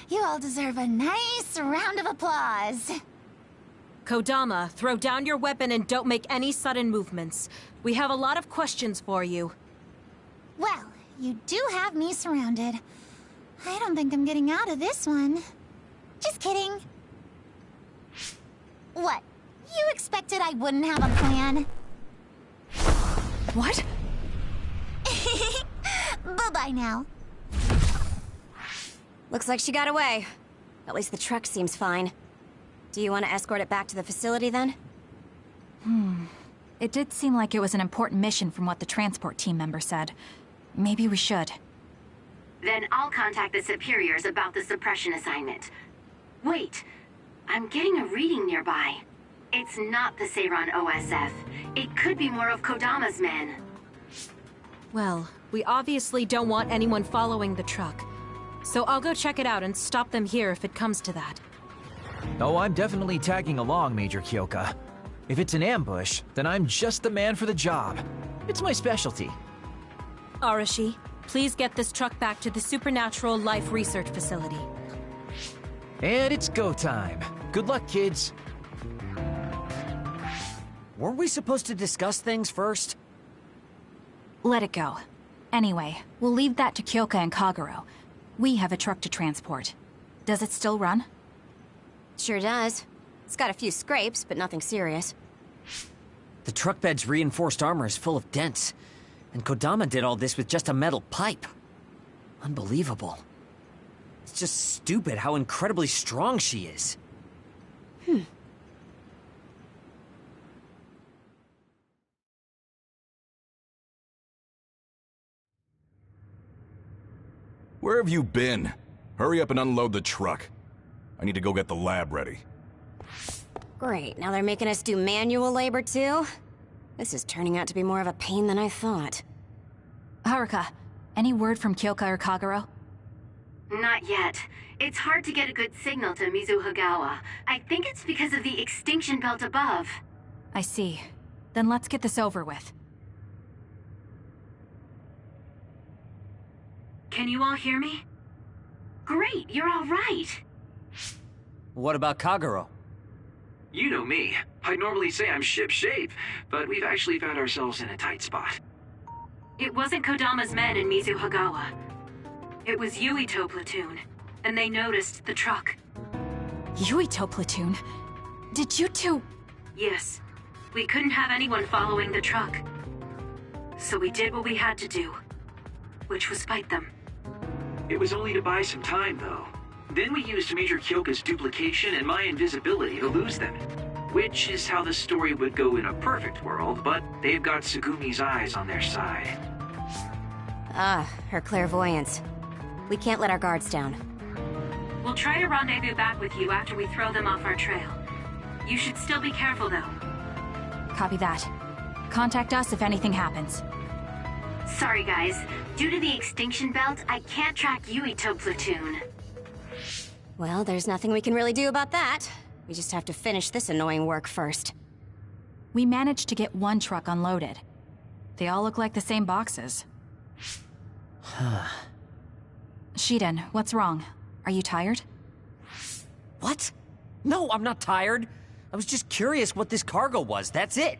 You all deserve a nice round of applause. Kodama, throw down your weapon and don't make any sudden movements. We have a lot of questions for you. Well, you do have me surrounded. I don't think I'm getting out of this one. Just kidding. What? You expected I wouldn't have a plan? What? Bye-bye now. Looks like she got away. At least the truck seems fine. Do you want to escort it back to the facility then? It did seem like it was an important mission from what the transport team member said. Maybe we should. Then I'll contact the superiors about the suppression assignment. Wait, I'm getting a reading nearby. It's not the Seiran OSF. It could be more of Kodama's men. Well, we obviously don't want anyone following the truck. So I'll go check it out and stop them here if it comes to that. Oh, I'm definitely tagging along, Major Kyoka. If it's an ambush, then I'm just the man for the job. It's my specialty. Arashi, please get this truck back to the Supernatural Life Research Facility. And it's go time. Good luck, kids. Weren't we supposed to discuss things first? Let it go. Anyway, we'll leave that to Kyoka and Kagero. We have a truck to transport. Does it still run? Sure does. It's got a few scrapes, but nothing serious. The truck bed's reinforced armor is full of dents, and Kodama did all this with just a metal pipe. Unbelievable. It's just stupid how incredibly strong she is. Where have you been? Hurry up and unload the truck. I need to go get the lab ready. Great, now they're making us do manual labor too? This is turning out to be more of a pain than I thought. Haruka, any word from Kyoka or Kagero? Not yet. It's hard to get a good signal to Mizuhagawa. I think it's because of the extinction belt above. I see. Then let's get this over with. Can you all hear me? Great, you're all right. What about Kagero? You know me. I normally say I'm ship-shape, but we've actually found ourselves in a tight spot. It wasn't Kodama's men in Mizuhagawa. It was Yuito platoon, and they noticed the truck. Yuito platoon? Did you two... Yes. We couldn't have anyone following the truck. So we did what we had to do, which was fight them. It was only to buy some time, though. Then we used Major Kyoka's duplication and my invisibility to lose them. Which is how the story would go in a perfect world, but they've got Tsugumi's eyes on their side. Ah, her clairvoyance. We can't let our guards down. We'll try to rendezvous back with you after we throw them off our trail. You should still be careful, though. Copy that. Contact us if anything happens. Sorry, guys. Due to the extinction belt, I can't track Yuito platoon. Well, there's nothing we can really do about that. We just have to finish this annoying work first. We managed to get one truck unloaded. They all look like the same boxes. Shiden, what's wrong? Are you tired? What? No, I'm not tired. I was just curious what this cargo was, that's it.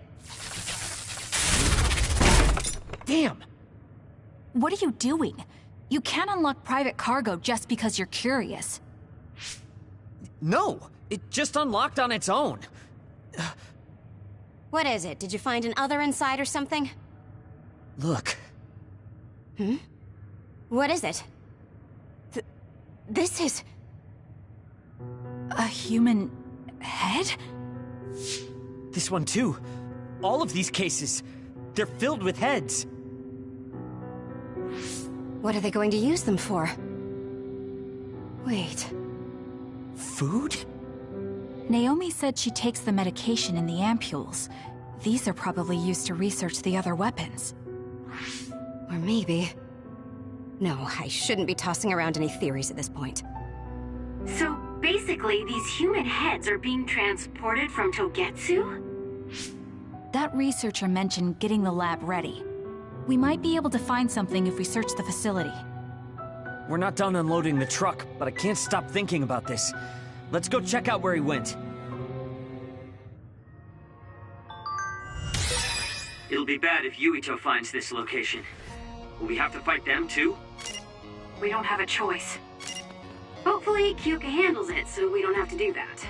Damn! What are you doing? You can't unlock private cargo just because you're curious. No, it just unlocked on its own. What is it? Did you find an other inside or something? Look. What is it? This is... A human head? This one too. All of these cases, they're filled with heads. What are they going to use them for? Wait. Food? Naomi said she takes the medication in the ampules. These are probably used to research the other weapons. Or maybe... No, I shouldn't be tossing around any theories at this point. So basically, these human heads are being transported from Togetsu? That researcher mentioned getting the lab ready. We might be able to find something if we search the facility. We're not done unloading the truck, but I can't stop thinking about this. Let's go check out where he went. It'll be bad if Yuito finds this location. Will we have to fight them too? We don't have a choice. Hopefully, Kyoka handles it so we don't have to do that.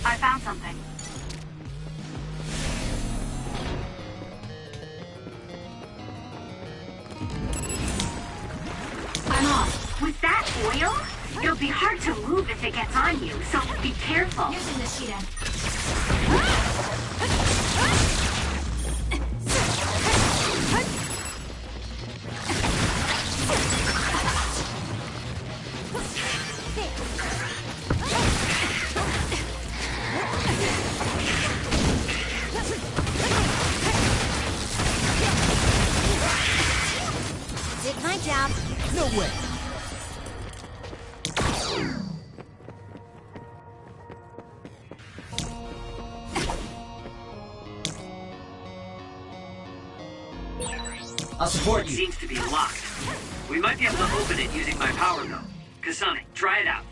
I found something. I'm off. With that oil, it'll be hard to move if it gets on you, so be careful. Using the Shiden. Did my job. No way! I'll support It you. seems to be locked. We might be able to open it using my power, though. Kasane, try it out.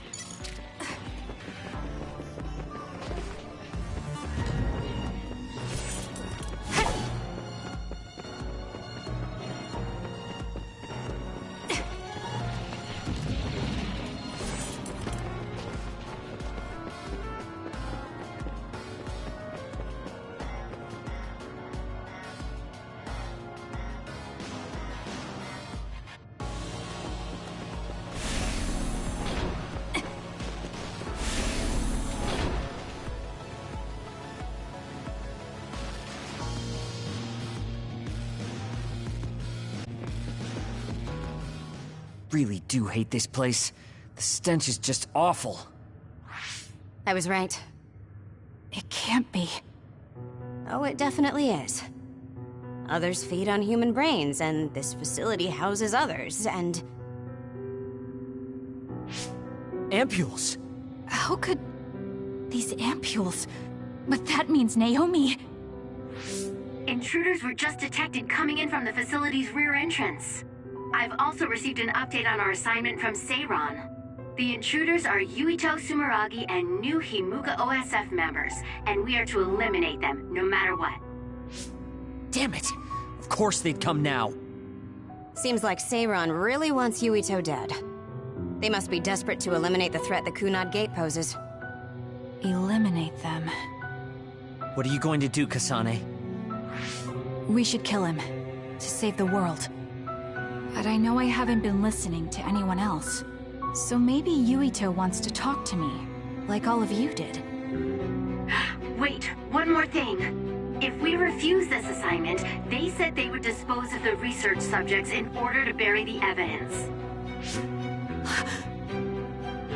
Really do hate this place. The stench is just awful. I was right. It can't be. Oh, it definitely is. Others feed on human brains, and this facility houses others, and... Ampules! How could... these ampules... But that means Naomi... Intruders were just detected coming in from the facility's rear entrance. I've also received an update on our assignment from Seiran. The intruders are Yuito Sumeragi and new Himuka OSF members, and we are to eliminate them, no matter what. Damn it! Of course they'd come now. Seems like Seiran really wants Yuito dead. They must be desperate to eliminate the threat the Kunad Gate poses. Eliminate them. What are you going to do, Kasane? We should kill him, to save the world. But I know I haven't been listening to anyone else. So maybe Yuito wants to talk to me, like all of you did. Wait, one more thing. If we refuse this assignment, they said they would dispose of the research subjects in order to bury the evidence.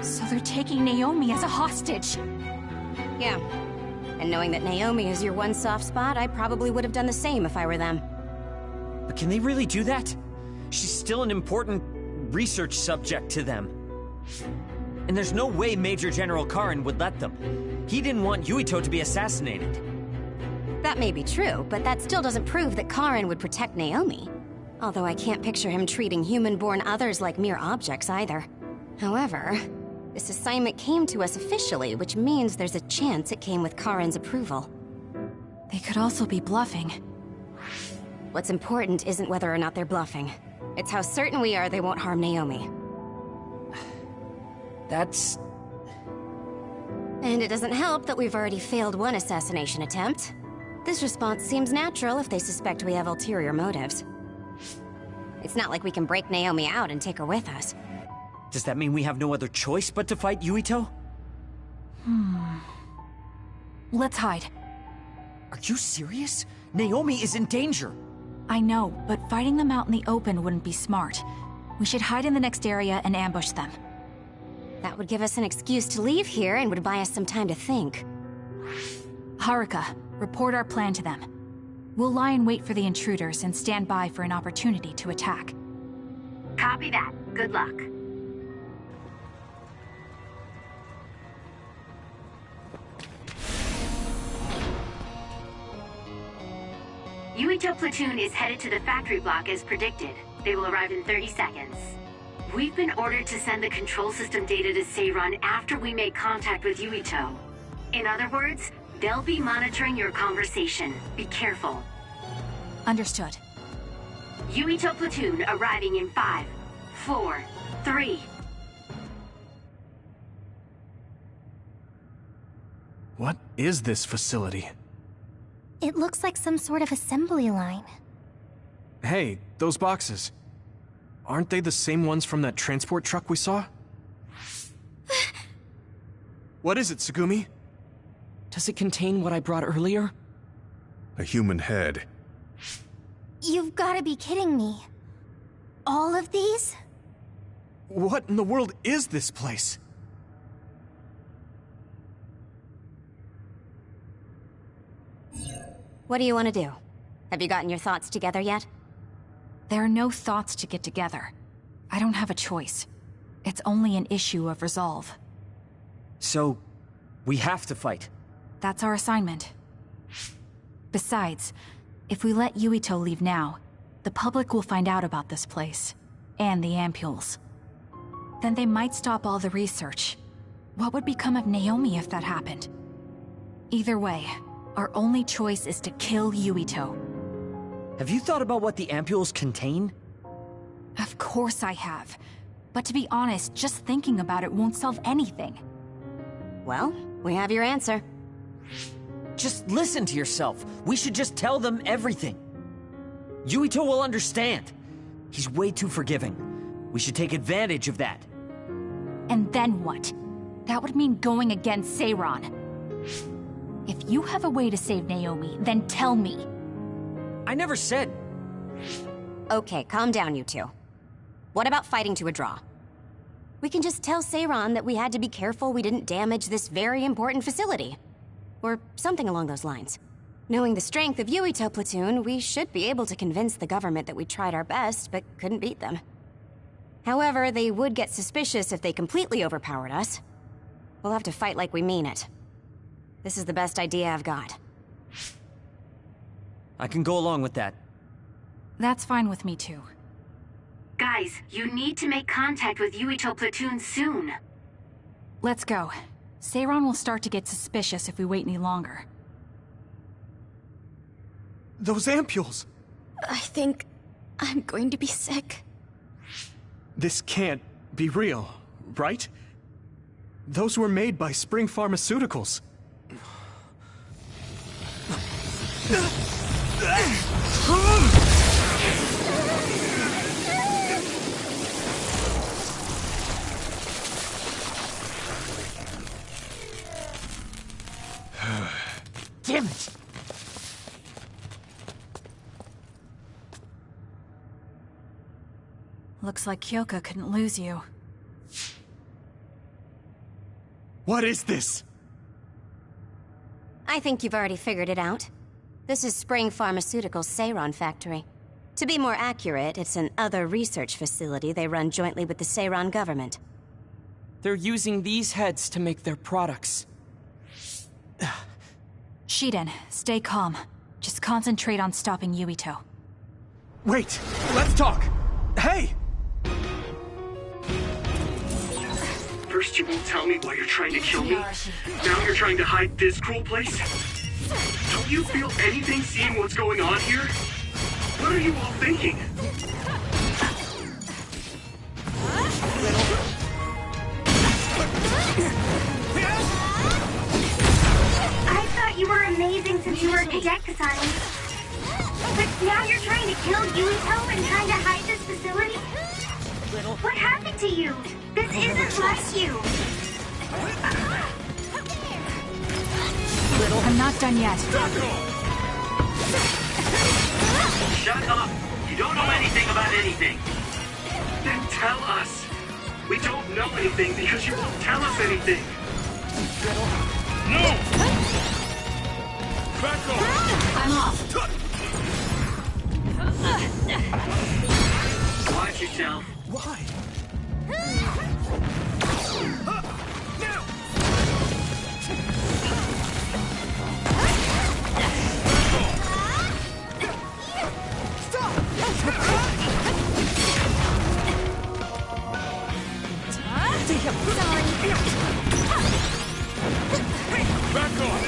So they're taking Naomi as a hostage. Yeah. And knowing that Naomi is your one soft spot, I probably would have done the same if I were them. But can they really do that? She's still an important research subject to them. And there's no way Major General Karin would let them. He didn't want Yuito to be assassinated. That may be true, but that still doesn't prove that Karin would protect Naomi. Although I can't picture him treating human-born others like mere objects either. However, this assignment came to us officially, which means there's a chance it came with Karin's approval. They could also be bluffing. What's important isn't whether or not they're bluffing. It's how certain we are they won't harm Naomi. That's... And it doesn't help that we've already failed one assassination attempt. This response seems natural if they suspect we have ulterior motives. It's not like we can break Naomi out and take her with us. Does that mean we have no other choice but to fight Yuito? Let's hide. Are you serious? Naomi is in danger. I know, but fighting them out in the open wouldn't be smart. We should hide in the next area and ambush them. That would give us an excuse to leave here and would buy us some time to think. Haruka, report our plan to them. We'll lie in wait for the intruders and stand by for an opportunity to attack. Copy that. Good luck. Yuito platoon is headed to the factory block as predicted. They will arrive in 30 seconds. We've been ordered to send the control system data to Seiran after we make contact with Yuito. In other words, they'll be monitoring your conversation. Be careful. Understood. Yuito platoon arriving in 5, 4, 3. What is this facility? It looks like some sort of assembly line. Hey, those boxes. Aren't they the same ones from that transport truck we saw? What is it, Tsugumi? Does it contain what I brought earlier? A human head. You've got to be kidding me. All of these? What in the world is this place? What do you want to do? Have you gotten your thoughts together yet? There are no thoughts to get together. I don't have a choice. It's only an issue of resolve. So, we have to fight. That's our assignment. Besides, if we let Yuito leave now, the public will find out about this place, and the ampules. Then they might stop all the research. What would become of Naomi if that happened? Either way, our only choice is to kill Yuito. Have you thought about what the ampules contain? Of course I have. But to be honest, just thinking about it won't solve anything. Well, we have your answer. Just listen to yourself. We should just tell them everything. Yuito will understand. He's way too forgiving. We should take advantage of that. And then what? That would mean going against Seiran. If you have a way to save Naomi, then tell me. I never said... Okay, calm down, you two. What about fighting to a draw? We can just tell Seiran that we had to be careful we didn't damage this very important facility. Or something along those lines. Knowing the strength of Yuito Platoon, we should be able to convince the government that we tried our best, but couldn't beat them. However, they would get suspicious if they completely overpowered us. We'll have to fight like we mean it. This is the best idea I've got. I can go along with that. That's fine with me too. Guys, you need to make contact with Yuito Platoon soon. Let's go. Seiron will start to get suspicious if we wait any longer. Those ampules! I think I'm going to be sick. This can't be real, right? Those were made by Spring Pharmaceuticals. Damn it! Looks like Kyoka couldn't lose you. What is this? I think you've already figured it out. This is Spring Pharmaceuticals' Seiron factory. To be more accurate, it's an other research facility they run jointly with the Seiron government. They're using these heads to make their products. Shiden, stay calm. Just concentrate on stopping Yuito. Wait, let's talk! Hey! First you won't tell me why you're trying to kill me. Now you're trying to hide this cruel place? Don't you feel anything seeing what's going on here? What are you all thinking? I thought you were amazing since you were a cadet, Kasane. But now you're trying to kill Yuito and trying to hide this facility? What happened to you? This isn't like you. I'm not done yet. Shut up! You don't know anything about anything. Then tell us. We don't know anything because you won't tell us anything. No! Back off! I'm off. Watch yourself. Why? Back off!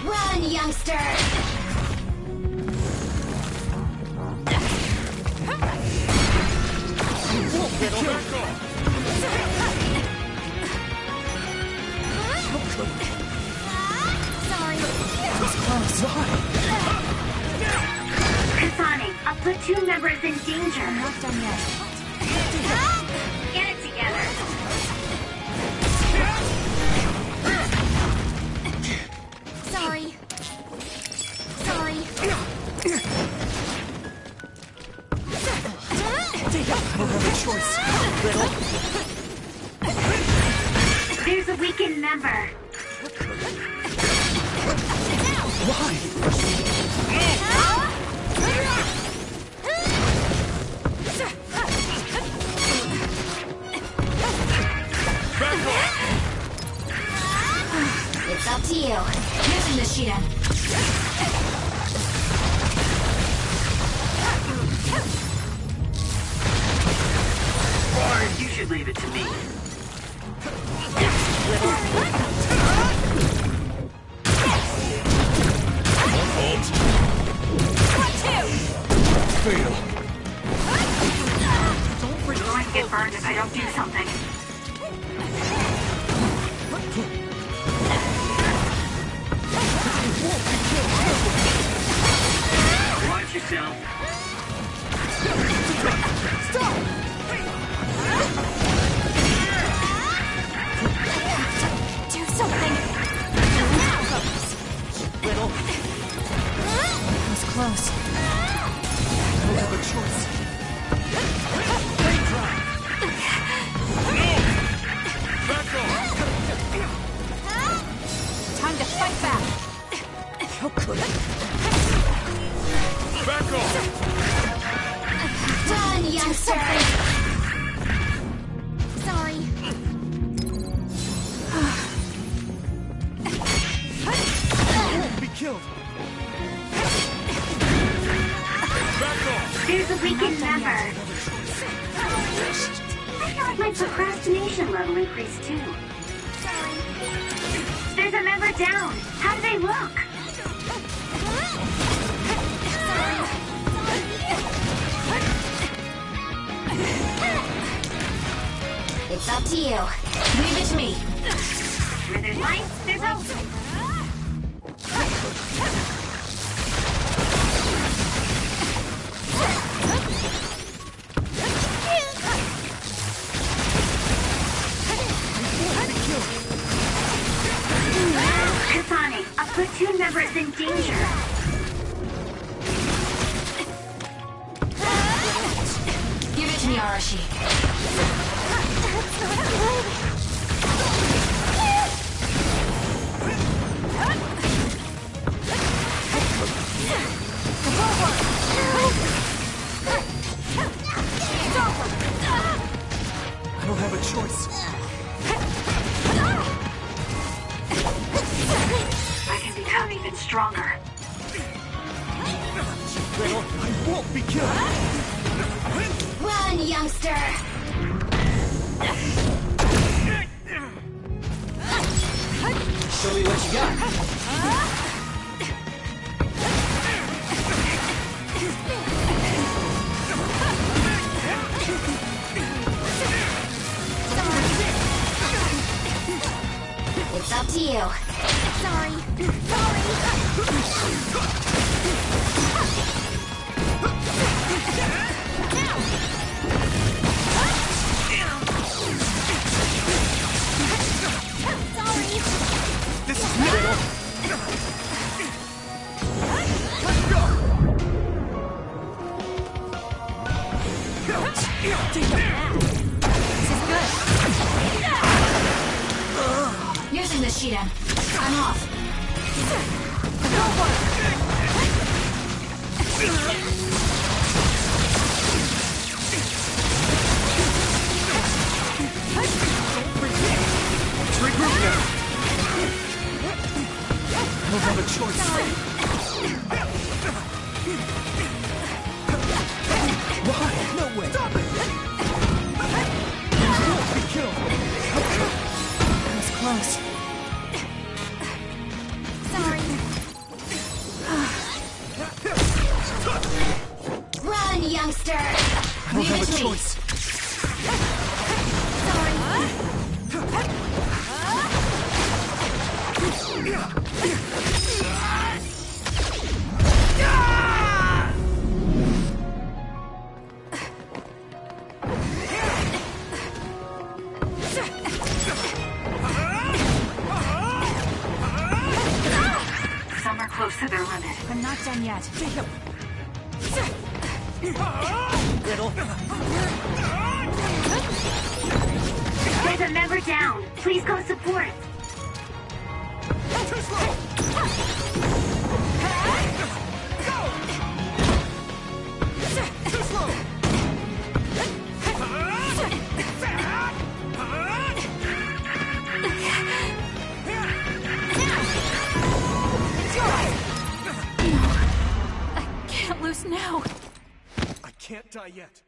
Run, youngster! Kasane, a platoon member is in danger. I'm not done yet. Get it together. Sorry. Sorry. I don't have a choice. There's a weakened member. It's up to you. Using the Shiden. You should leave it to me. Fail. We're going to get burned if I don't do something. Watch yourself. Do something. That was close. I don't have a choice. Time to fight back! How could I? Back off! Done, youngster! Sorry. Be killed. There's a weakened member. I feel like my procrastination level increased too. There's a member down. How do they look? It's up to you. Leave it to me. Where there's light, there's hope. Kasane, a platoon member is in danger. Give it to me, Arashi. I don't have a choice. I can become even stronger. I won't be killed. Run, youngster! Show me what you got. It's up to you. Sorry. This is middle. Let's go. This is good. Using the Shiden. I'm off. Let's regroup now. I don't have a choice. Why? No way. Stop it! You won't be killed. That was close. Run, youngster! I don't have a choice. Some are close to their limit. I'm not done yet. There's a member down. Please go support. Too slow. Too slow. I can't lose now. I can't die yet.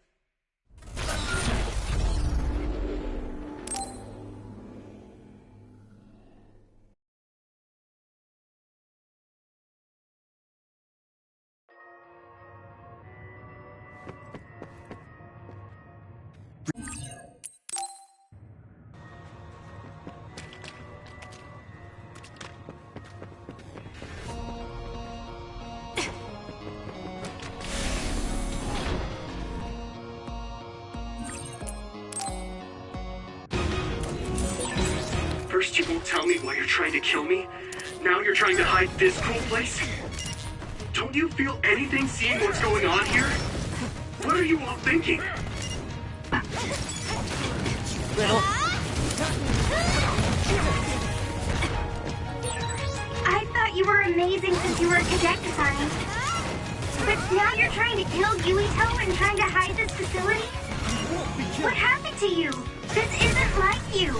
First you won't tell me why you're trying to kill me. Now you're trying to hide this cool place? Don't you feel anything seeing what's going on here? What are you all thinking? Riddle, I thought you were amazing since you were a cadet, Kasane. But now you're trying to kill Yuito and trying to hide this facility? What happened to you? This isn't like you.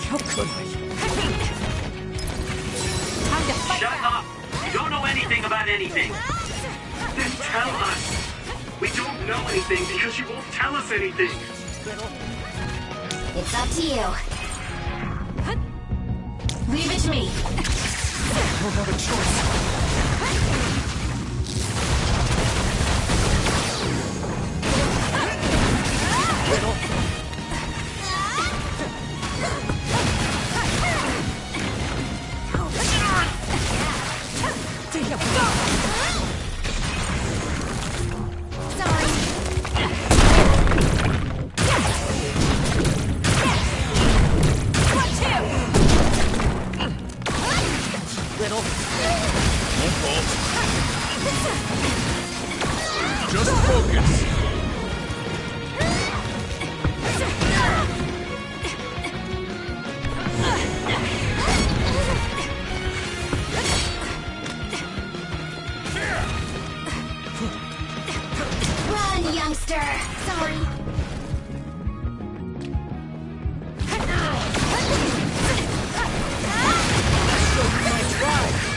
How could I? Shut up! You don't know anything about anything. Then tell us. We don't know anything because you won't tell us anything. It's up to you. Leave it to me. I don't have a choice. Just focus. Run, youngster. Sorry.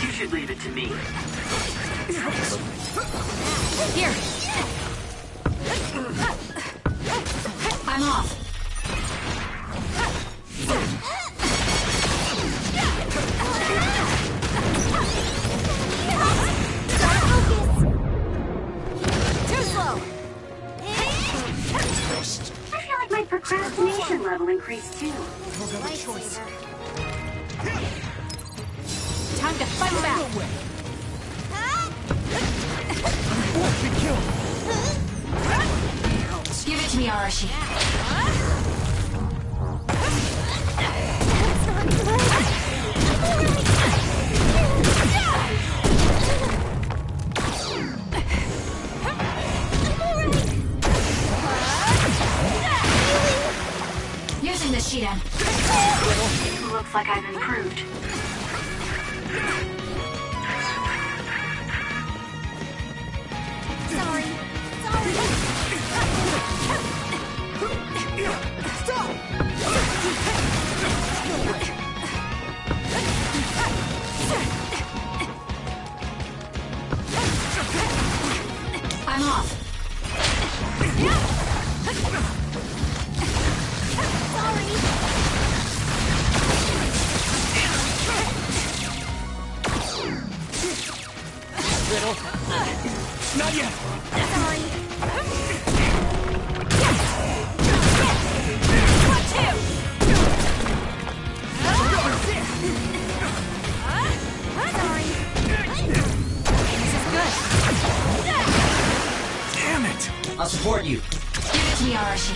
You should leave it to me. Here. I'm off. Too slow. I feel like my procrastination level increased too. Time to fight back. Give it to me, Arashi. Using the Shiden. Looks like I've improved. Sorry. I'm off. Little. Not yet. Sorry. Damn it! I'll support you. Give it to me, Arashi.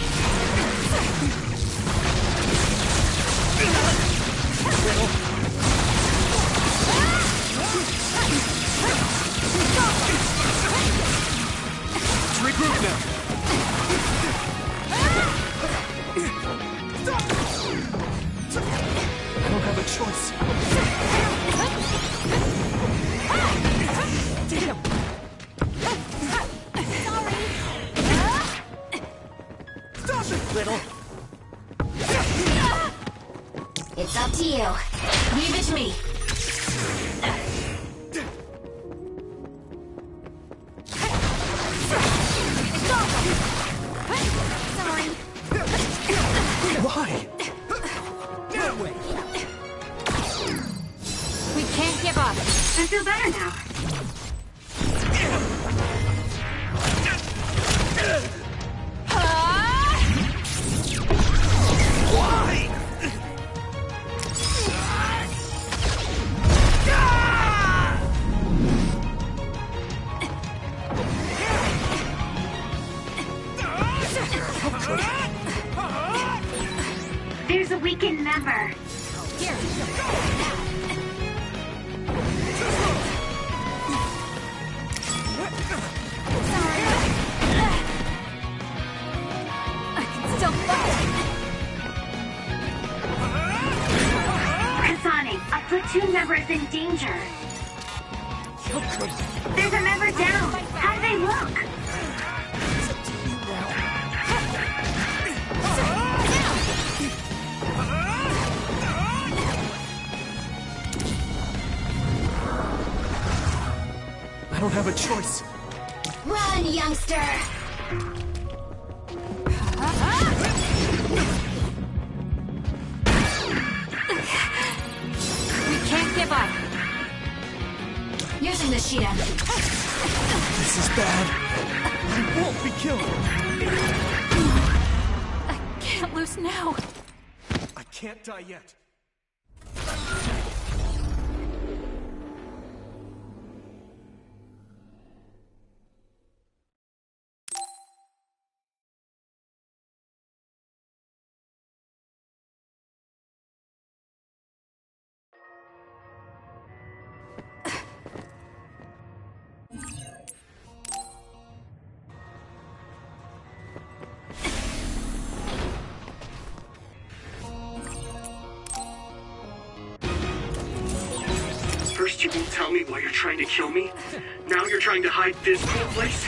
Regroup now. I don't have a choice. Damn. Stop it, Little. It's up to you. Leave it to me. Why? No way. We can't give up. I feel better now. Why? There's a weakened member. Here. team member is in danger. There's a member down. How do they look? I don't have a choice. Run, youngster! We can't give up. Using the Shida. This is bad. I won't be killed. I can't lose now. I can't die yet. First you won't tell me why you're trying to kill me. Now you're trying to hide this cool place?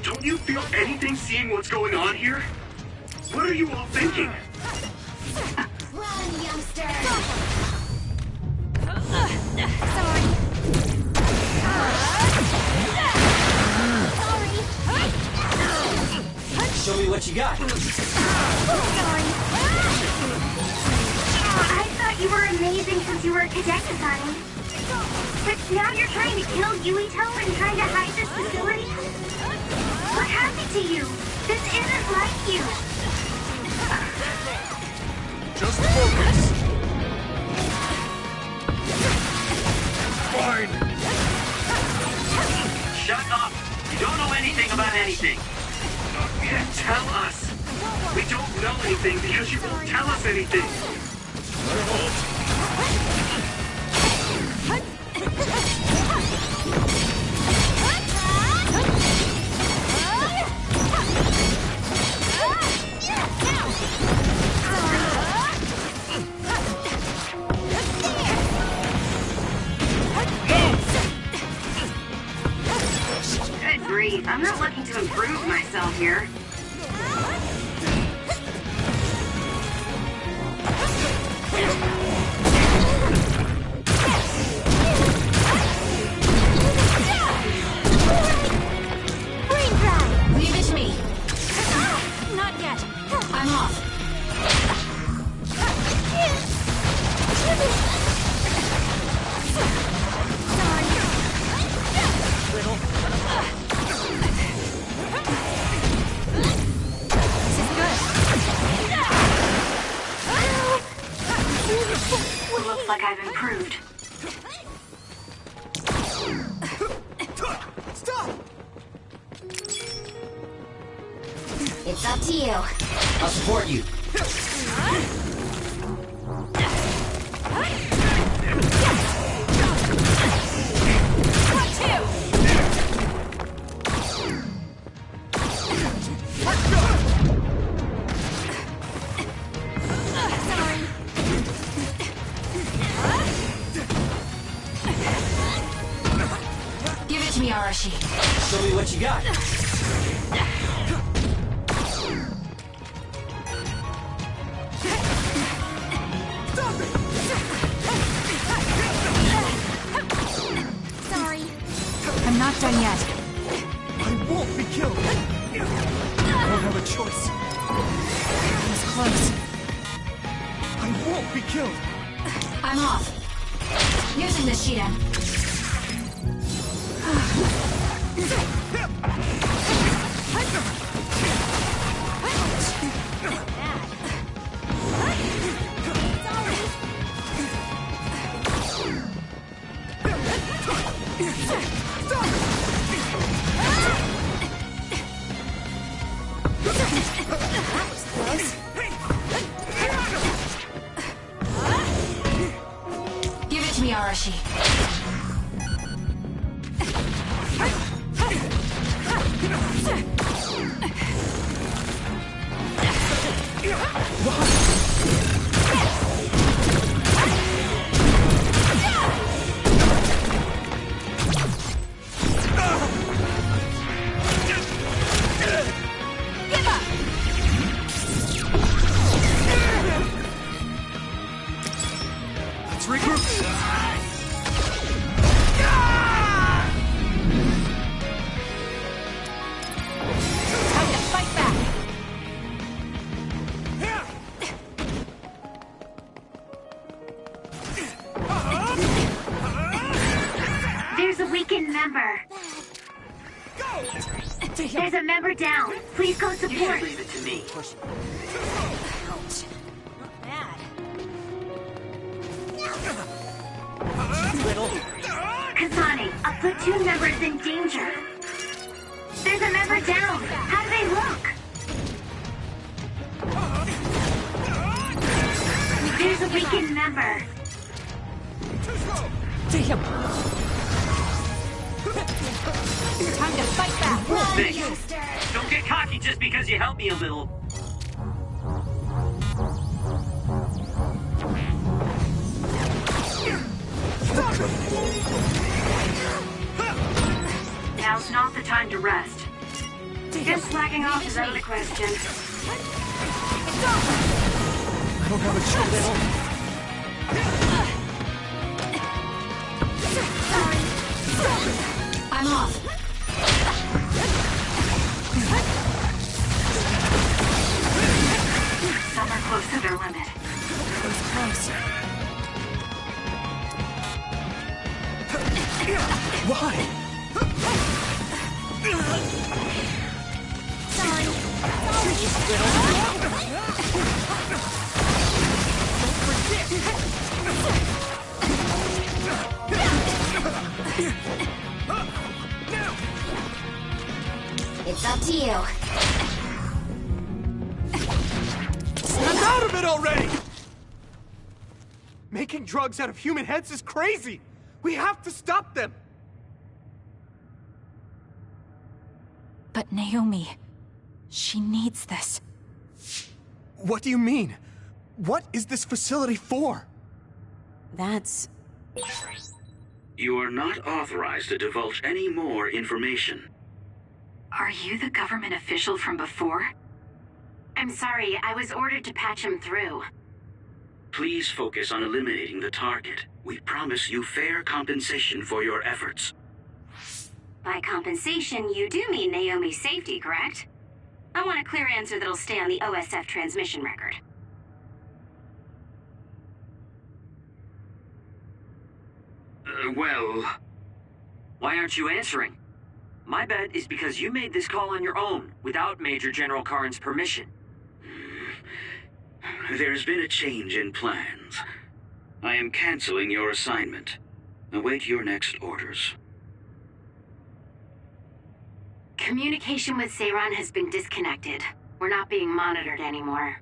Don't you feel anything seeing what's going on here? What are you all thinking? Run, youngster! Show me what you got. I thought you were amazing since you were a cadet, Kasane. But now you're trying to kill Yuito and trying to hide this facility? What happened to you? This isn't like you. Just focus. Fine. Shut up! You don't know anything about anything. Tell us. We don't know anything because you won't tell us anything. Good grief, I'm not looking to improve myself here. Leave it to me. Not yet. I'm off. Looks like I've improved. It's up to you. I'll support you. Give it to me, Arashi. Show me what you got. Sorry. I'm not done yet. I won't be killed. I don't have a choice. That was close. I won't be killed. I'm off. Using the Shida. Give it to me, Arashi. weakened member. There's a member down. Please go You support. should leave it to me. Ouch. Not bad. Kasane, a platoon member is in danger. There's a member down. How do they look? There's a weakened member. Damn! Time to fight back! Thanks. Don't get cocky just because you helped me a little. Now's not the time to rest. Just slacking off is out of the question. I don't have a choice. I'm off. Some are close to their limit. Who's close? Why? It's up to you. Snap out of it already! Making drugs out of human heads is crazy! We have to stop them! But Naomi, she needs this. What do you mean? What is this facility for? That's... You are not authorized to divulge any more information. Are you the government official from before? I'm sorry, I was ordered to patch him through. Please focus on eliminating the target. We promise you fair compensation for your efforts. By compensation, you do mean Naomi's safety, correct? I want a clear answer that'll stay on the OSF transmission record. Well... Why aren't you answering? My bet is because you made this call on your own, without Major General Karin's permission. There's been a change in plans. I am canceling your assignment. Await your next orders. Communication with Seiran has been disconnected. We're not being monitored anymore.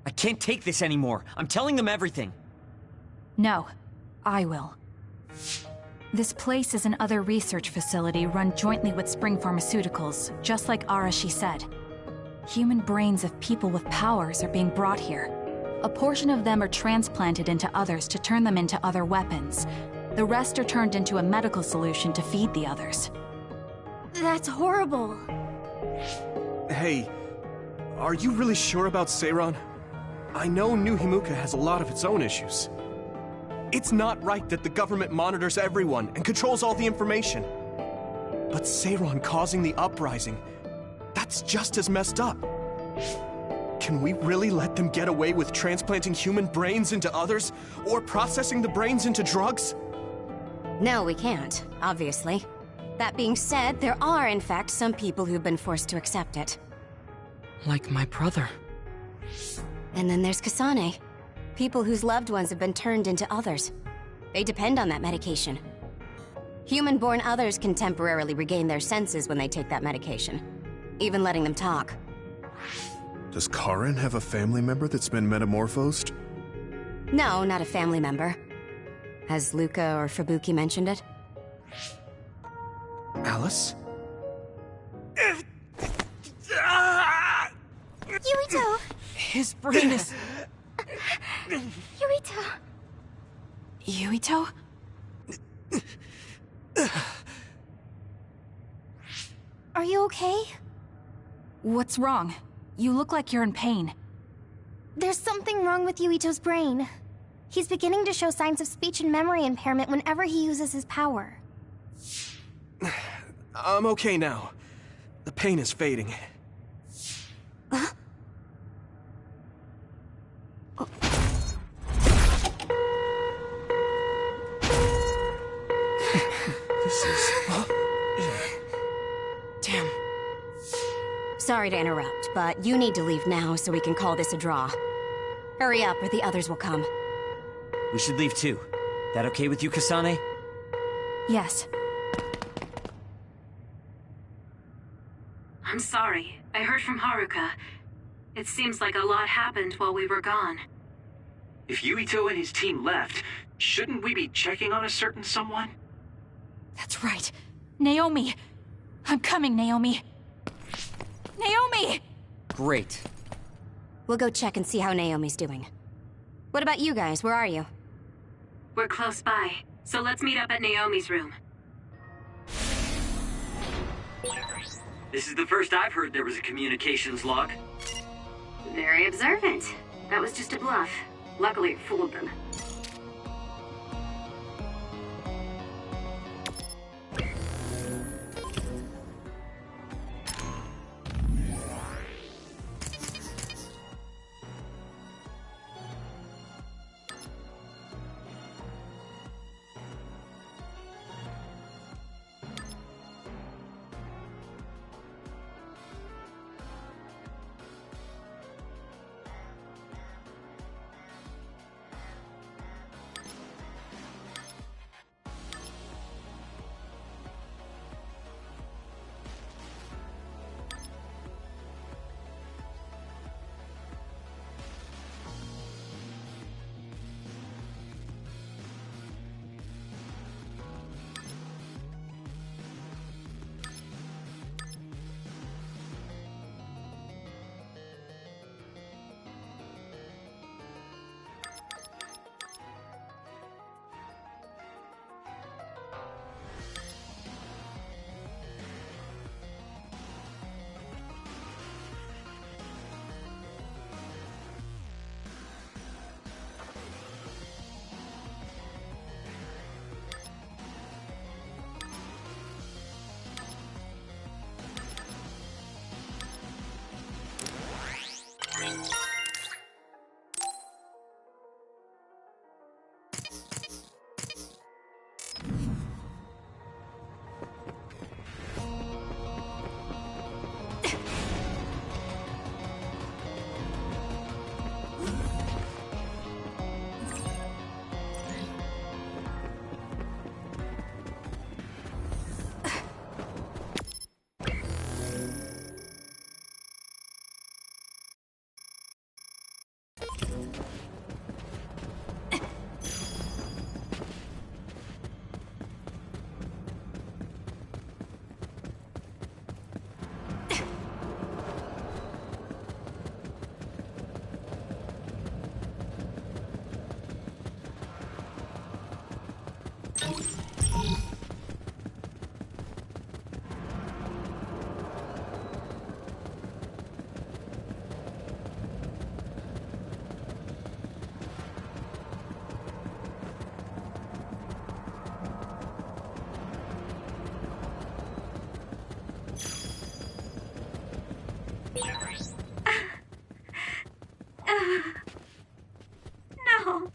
I can't take this anymore. I'm telling them everything. No, I will. This place is another research facility run jointly with Spring Pharmaceuticals, just like Arashi said. Human brains of people with powers are being brought here. A portion of them are transplanted into others to turn them into other weapons. The rest are turned into a medical solution to feed the others. That's horrible. Hey, are you really sure about Seiran? I know New Himuka has a lot of its own issues. It's not right that the government monitors everyone and controls all the information. But Seiran causing the uprising, that's just as messed up. Can we really let them get away with transplanting human brains into others, or processing the brains into drugs? No, we can't, obviously. That being said, there are, in fact, some people who've been forced to accept it. Like my brother. And then there's Kasane. People whose loved ones have been turned into others. They depend on that medication. Human-born others can temporarily regain their senses when they take that medication, even letting them talk. Does Karin have a family member that's been metamorphosed? No, not a family member. Has Luca or Fubuki mentioned it? Alice? Yuito! His brain is... Yuito! Yuito? Are you okay? What's wrong? You look like you're in pain. There's something wrong with Yuito's brain. He's beginning to show signs of speech and memory impairment whenever he uses his power. I'm okay now. The pain is fading. Sorry to interrupt, but you need to leave now so we can call this a draw. Hurry up or the others will come. We should leave too. That okay with you, Kasane? Yes. I'm sorry. I heard from Haruka. It seems like a lot happened while we were gone. If Yuito and his team left, shouldn't we be checking on a certain someone? That's right. Naomi! I'm coming, Naomi! Naomi! Great. We'll go check and see how Naomi's doing. What about you guys? Where are you? We're close by, so let's meet up at Naomi's room. This is the first I've heard there was a communications log. Very observant. That was just a bluff. Luckily, it fooled them. No.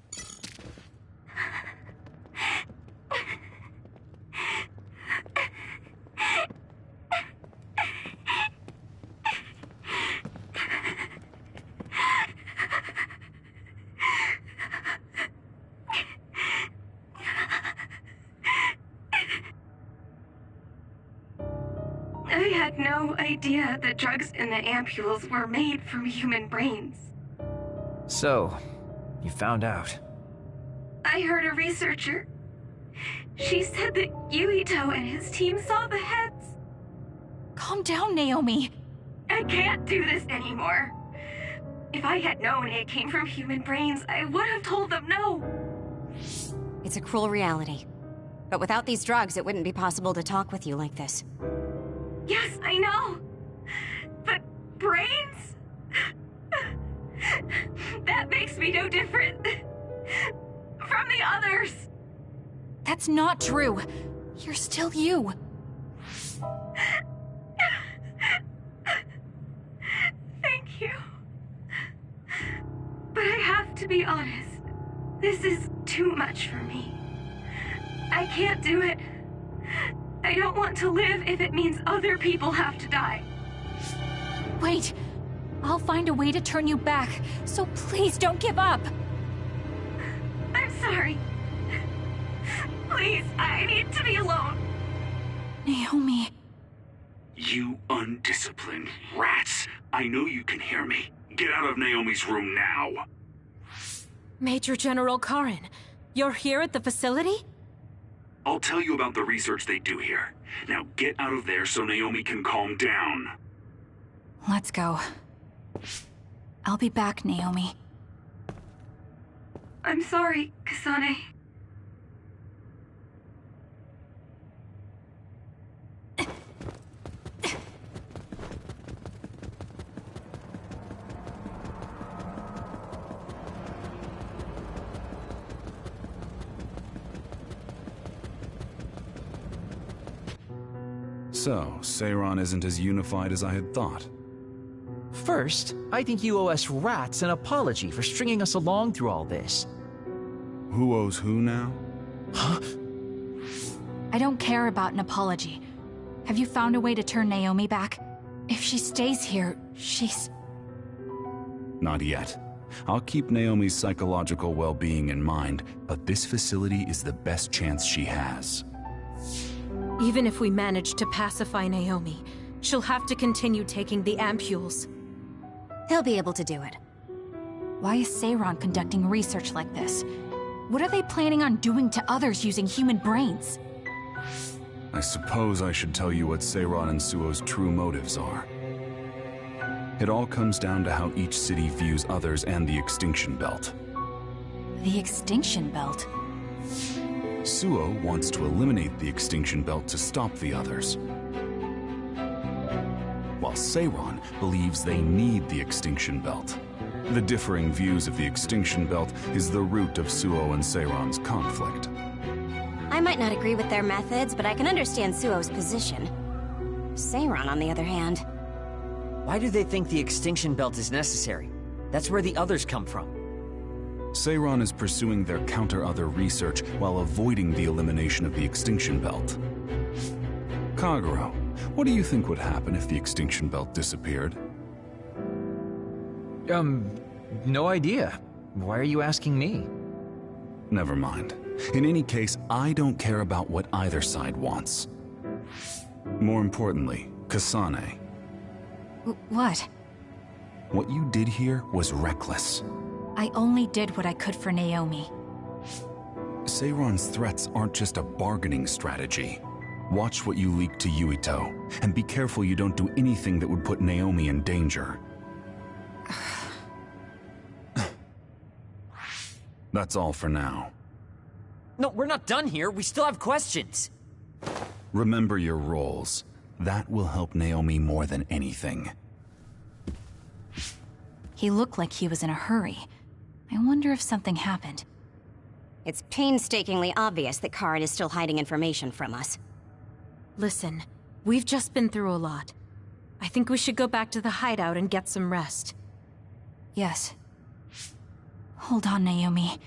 I had no idea the drugs in the ampules were made from human brains. So, you found out. I heard a researcher. She said that Yuito and his team saw the heads. Calm down, Naomi. I can't do this anymore. If I had known it came from human brains, I would have told them no. It's a cruel reality. But without these drugs, it wouldn't be possible to talk with you like this. Yes, I know. But brains? That makes me no different from the others. That's not true. You're still you. Thank you. But I have to be honest. This is too much for me. I can't do it. I don't want to live if it means other people have to die. Wait! I'll find a way to turn you back, so please don't give up! I'm sorry. Please, I need to be alone. Naomi... You undisciplined rats! I know you can hear me. Get out of Naomi's room now! Major General Karin, you're here at the facility? I'll tell you about the research they do here. Now get out of there so Naomi can calm down. Let's go. I'll be back, Naomi. I'm sorry, Kasane. So, Seiron isn't as unified as I had thought. First, I think you owe us rats an apology for stringing us along through all this. Who owes who now? Huh? I don't care about an apology. Have you found a way to turn Naomi back? If she stays here, she's... Not yet. I'll keep Naomi's psychological well-being in mind, but this facility is the best chance she has. Even if we manage to pacify Naomi, she'll have to continue taking the ampules. He'll be able to do it. Why is Seiron conducting research like this? What are they planning on doing to others using human brains? I suppose I should tell you what Seiron and Suo's true motives are. It all comes down to how each city views others and the Extinction Belt. The Extinction Belt? Suo wants to eliminate the Extinction Belt to stop the others, while Seiron believes they need the Extinction Belt. The differing views of the Extinction Belt is the root of Suo and Seiron's conflict. I might not agree with their methods, but I can understand Suo's position. Seiron, on the other hand... Why do they think the Extinction Belt is necessary? That's where the others come from. Seiron is pursuing their counter-other research while avoiding the elimination of the Extinction Belt. Kagero, what do you think would happen if the Extinction Belt disappeared? No idea. Why are you asking me? Never mind. In any case, I don't care about what either side wants. More importantly, Kasane. What? What you did here was reckless. I only did what I could for Naomi. Seiron's threats aren't just a bargaining strategy. Watch what you leak to Yuito, and be careful you don't do anything that would put Naomi in danger. That's all for now. No, we're not done here. We still have questions. Remember your roles. That will help Naomi more than anything. He looked like he was in a hurry. I wonder if something happened. It's painstakingly obvious that Karin is still hiding information from us. Listen, we've just been through a lot. I think we should go back to the hideout and get some rest. Yes. Hold on, Naomi.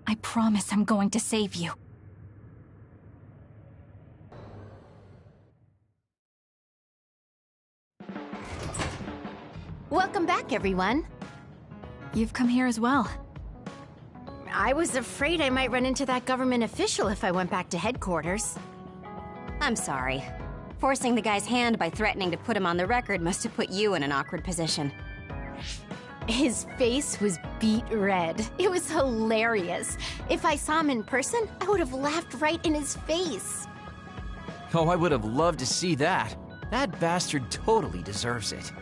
I promise I'm going to save you. Welcome back, everyone. You've come here as well. I was afraid I might run into that government official if I went back to headquarters. I'm sorry. Forcing the guy's hand by threatening to put him on the record must have put you in an awkward position. His face was beet red. It was hilarious. If I saw him in person, I would have laughed right in his face. Oh, I would have loved to see that. That bastard totally deserves it.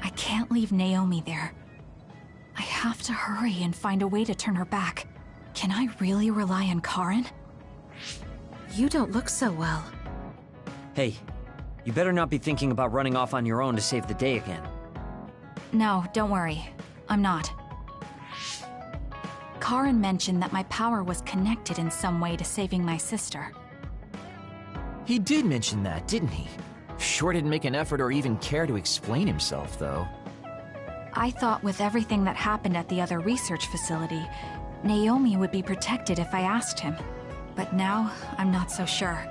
I can't leave Naomi there. I have to hurry and find a way to turn her back. Can I really rely on Karin? You don't look so well. Hey, you better not be thinking about running off on your own to save the day again. No, don't worry. I'm not. Karin mentioned that my power was connected in some way to saving my sister. He did mention that, didn't he? Sure didn't make an effort or even care to explain himself, though. I thought with everything that happened at the other research facility, Naomi would be protected if I asked him. But now, I'm not so sure.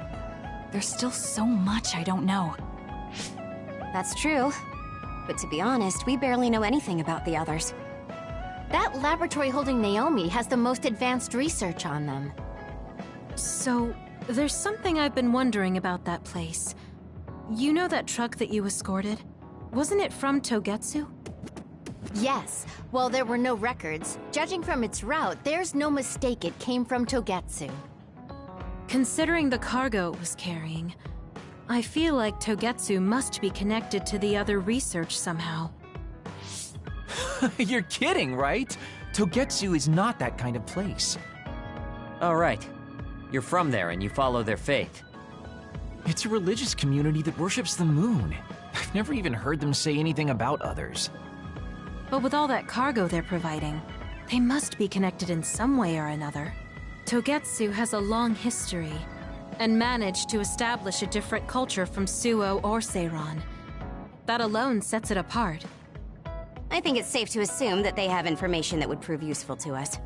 There's still so much I don't know. That's true. But to be honest, we barely know anything about the others. That laboratory holding Naomi has the most advanced research on them. So, there's something I've been wondering about that place. You know that truck that you escorted? Wasn't it from Togetsu? Yes. While there were no records, judging from its route, there's no mistake it came from Togetsu. Considering the cargo it was carrying, I feel like Togetsu must be connected to the other research somehow. You're kidding, right? Togetsu is not that kind of place. Oh, right. You're from there and you follow their faith. It's a religious community that worships the moon. I've never even heard them say anything about others. But with all that cargo they're providing, they must be connected in some way or another. Togetsu has a long history, and managed to establish a different culture from Suo or Seiran. That alone sets it apart. I think it's safe to assume that they have information that would prove useful to us.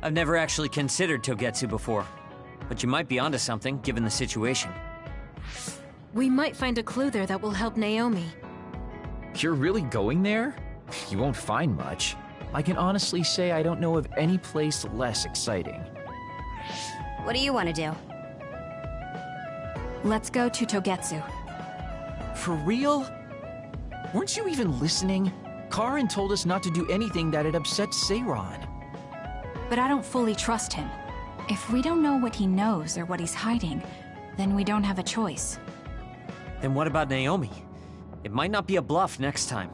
I've never actually considered Togetsu before, but you might be onto something given the situation. We might find a clue there that will help Naomi. You're really going there? You won't find much. I can honestly say I don't know of any place less exciting. What do you want to do? Let's go to Togetsu. For real? Weren't you even listening? Karin told us not to do anything that'd upset Seiran. But I don't fully trust him. If we don't know what he knows or what he's hiding, then we don't have a choice. Then what about Naomi? It might not be a bluff next time.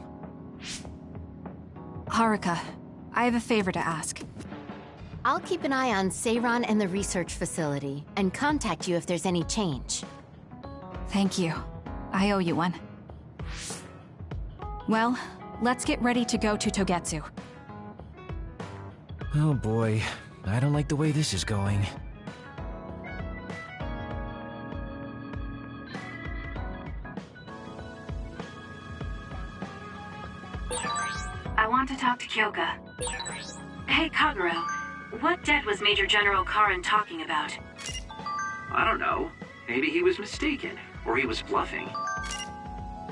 Haruka, I have a favor to ask. I'll keep an eye on Seiran and the research facility, and contact you if there's any change. Thank you. I owe you one. Well, let's get ready to go to Togetsu. Oh boy, I don't like the way this is going. I want to talk to Kyoka. Hey, Kagero, what debt was Major General Karin talking about? I don't know. Maybe he was mistaken, or he was bluffing.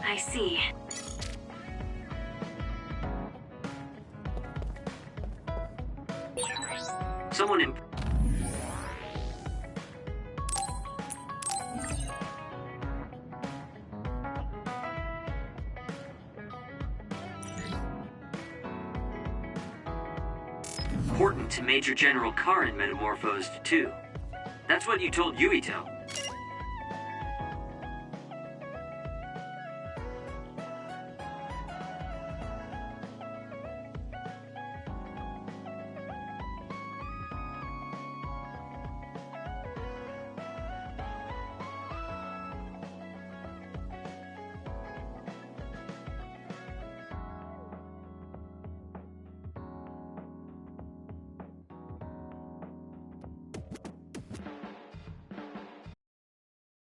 I see. Someone in... important to Major General Karin metamorphosed, too. That's what you told Yuito.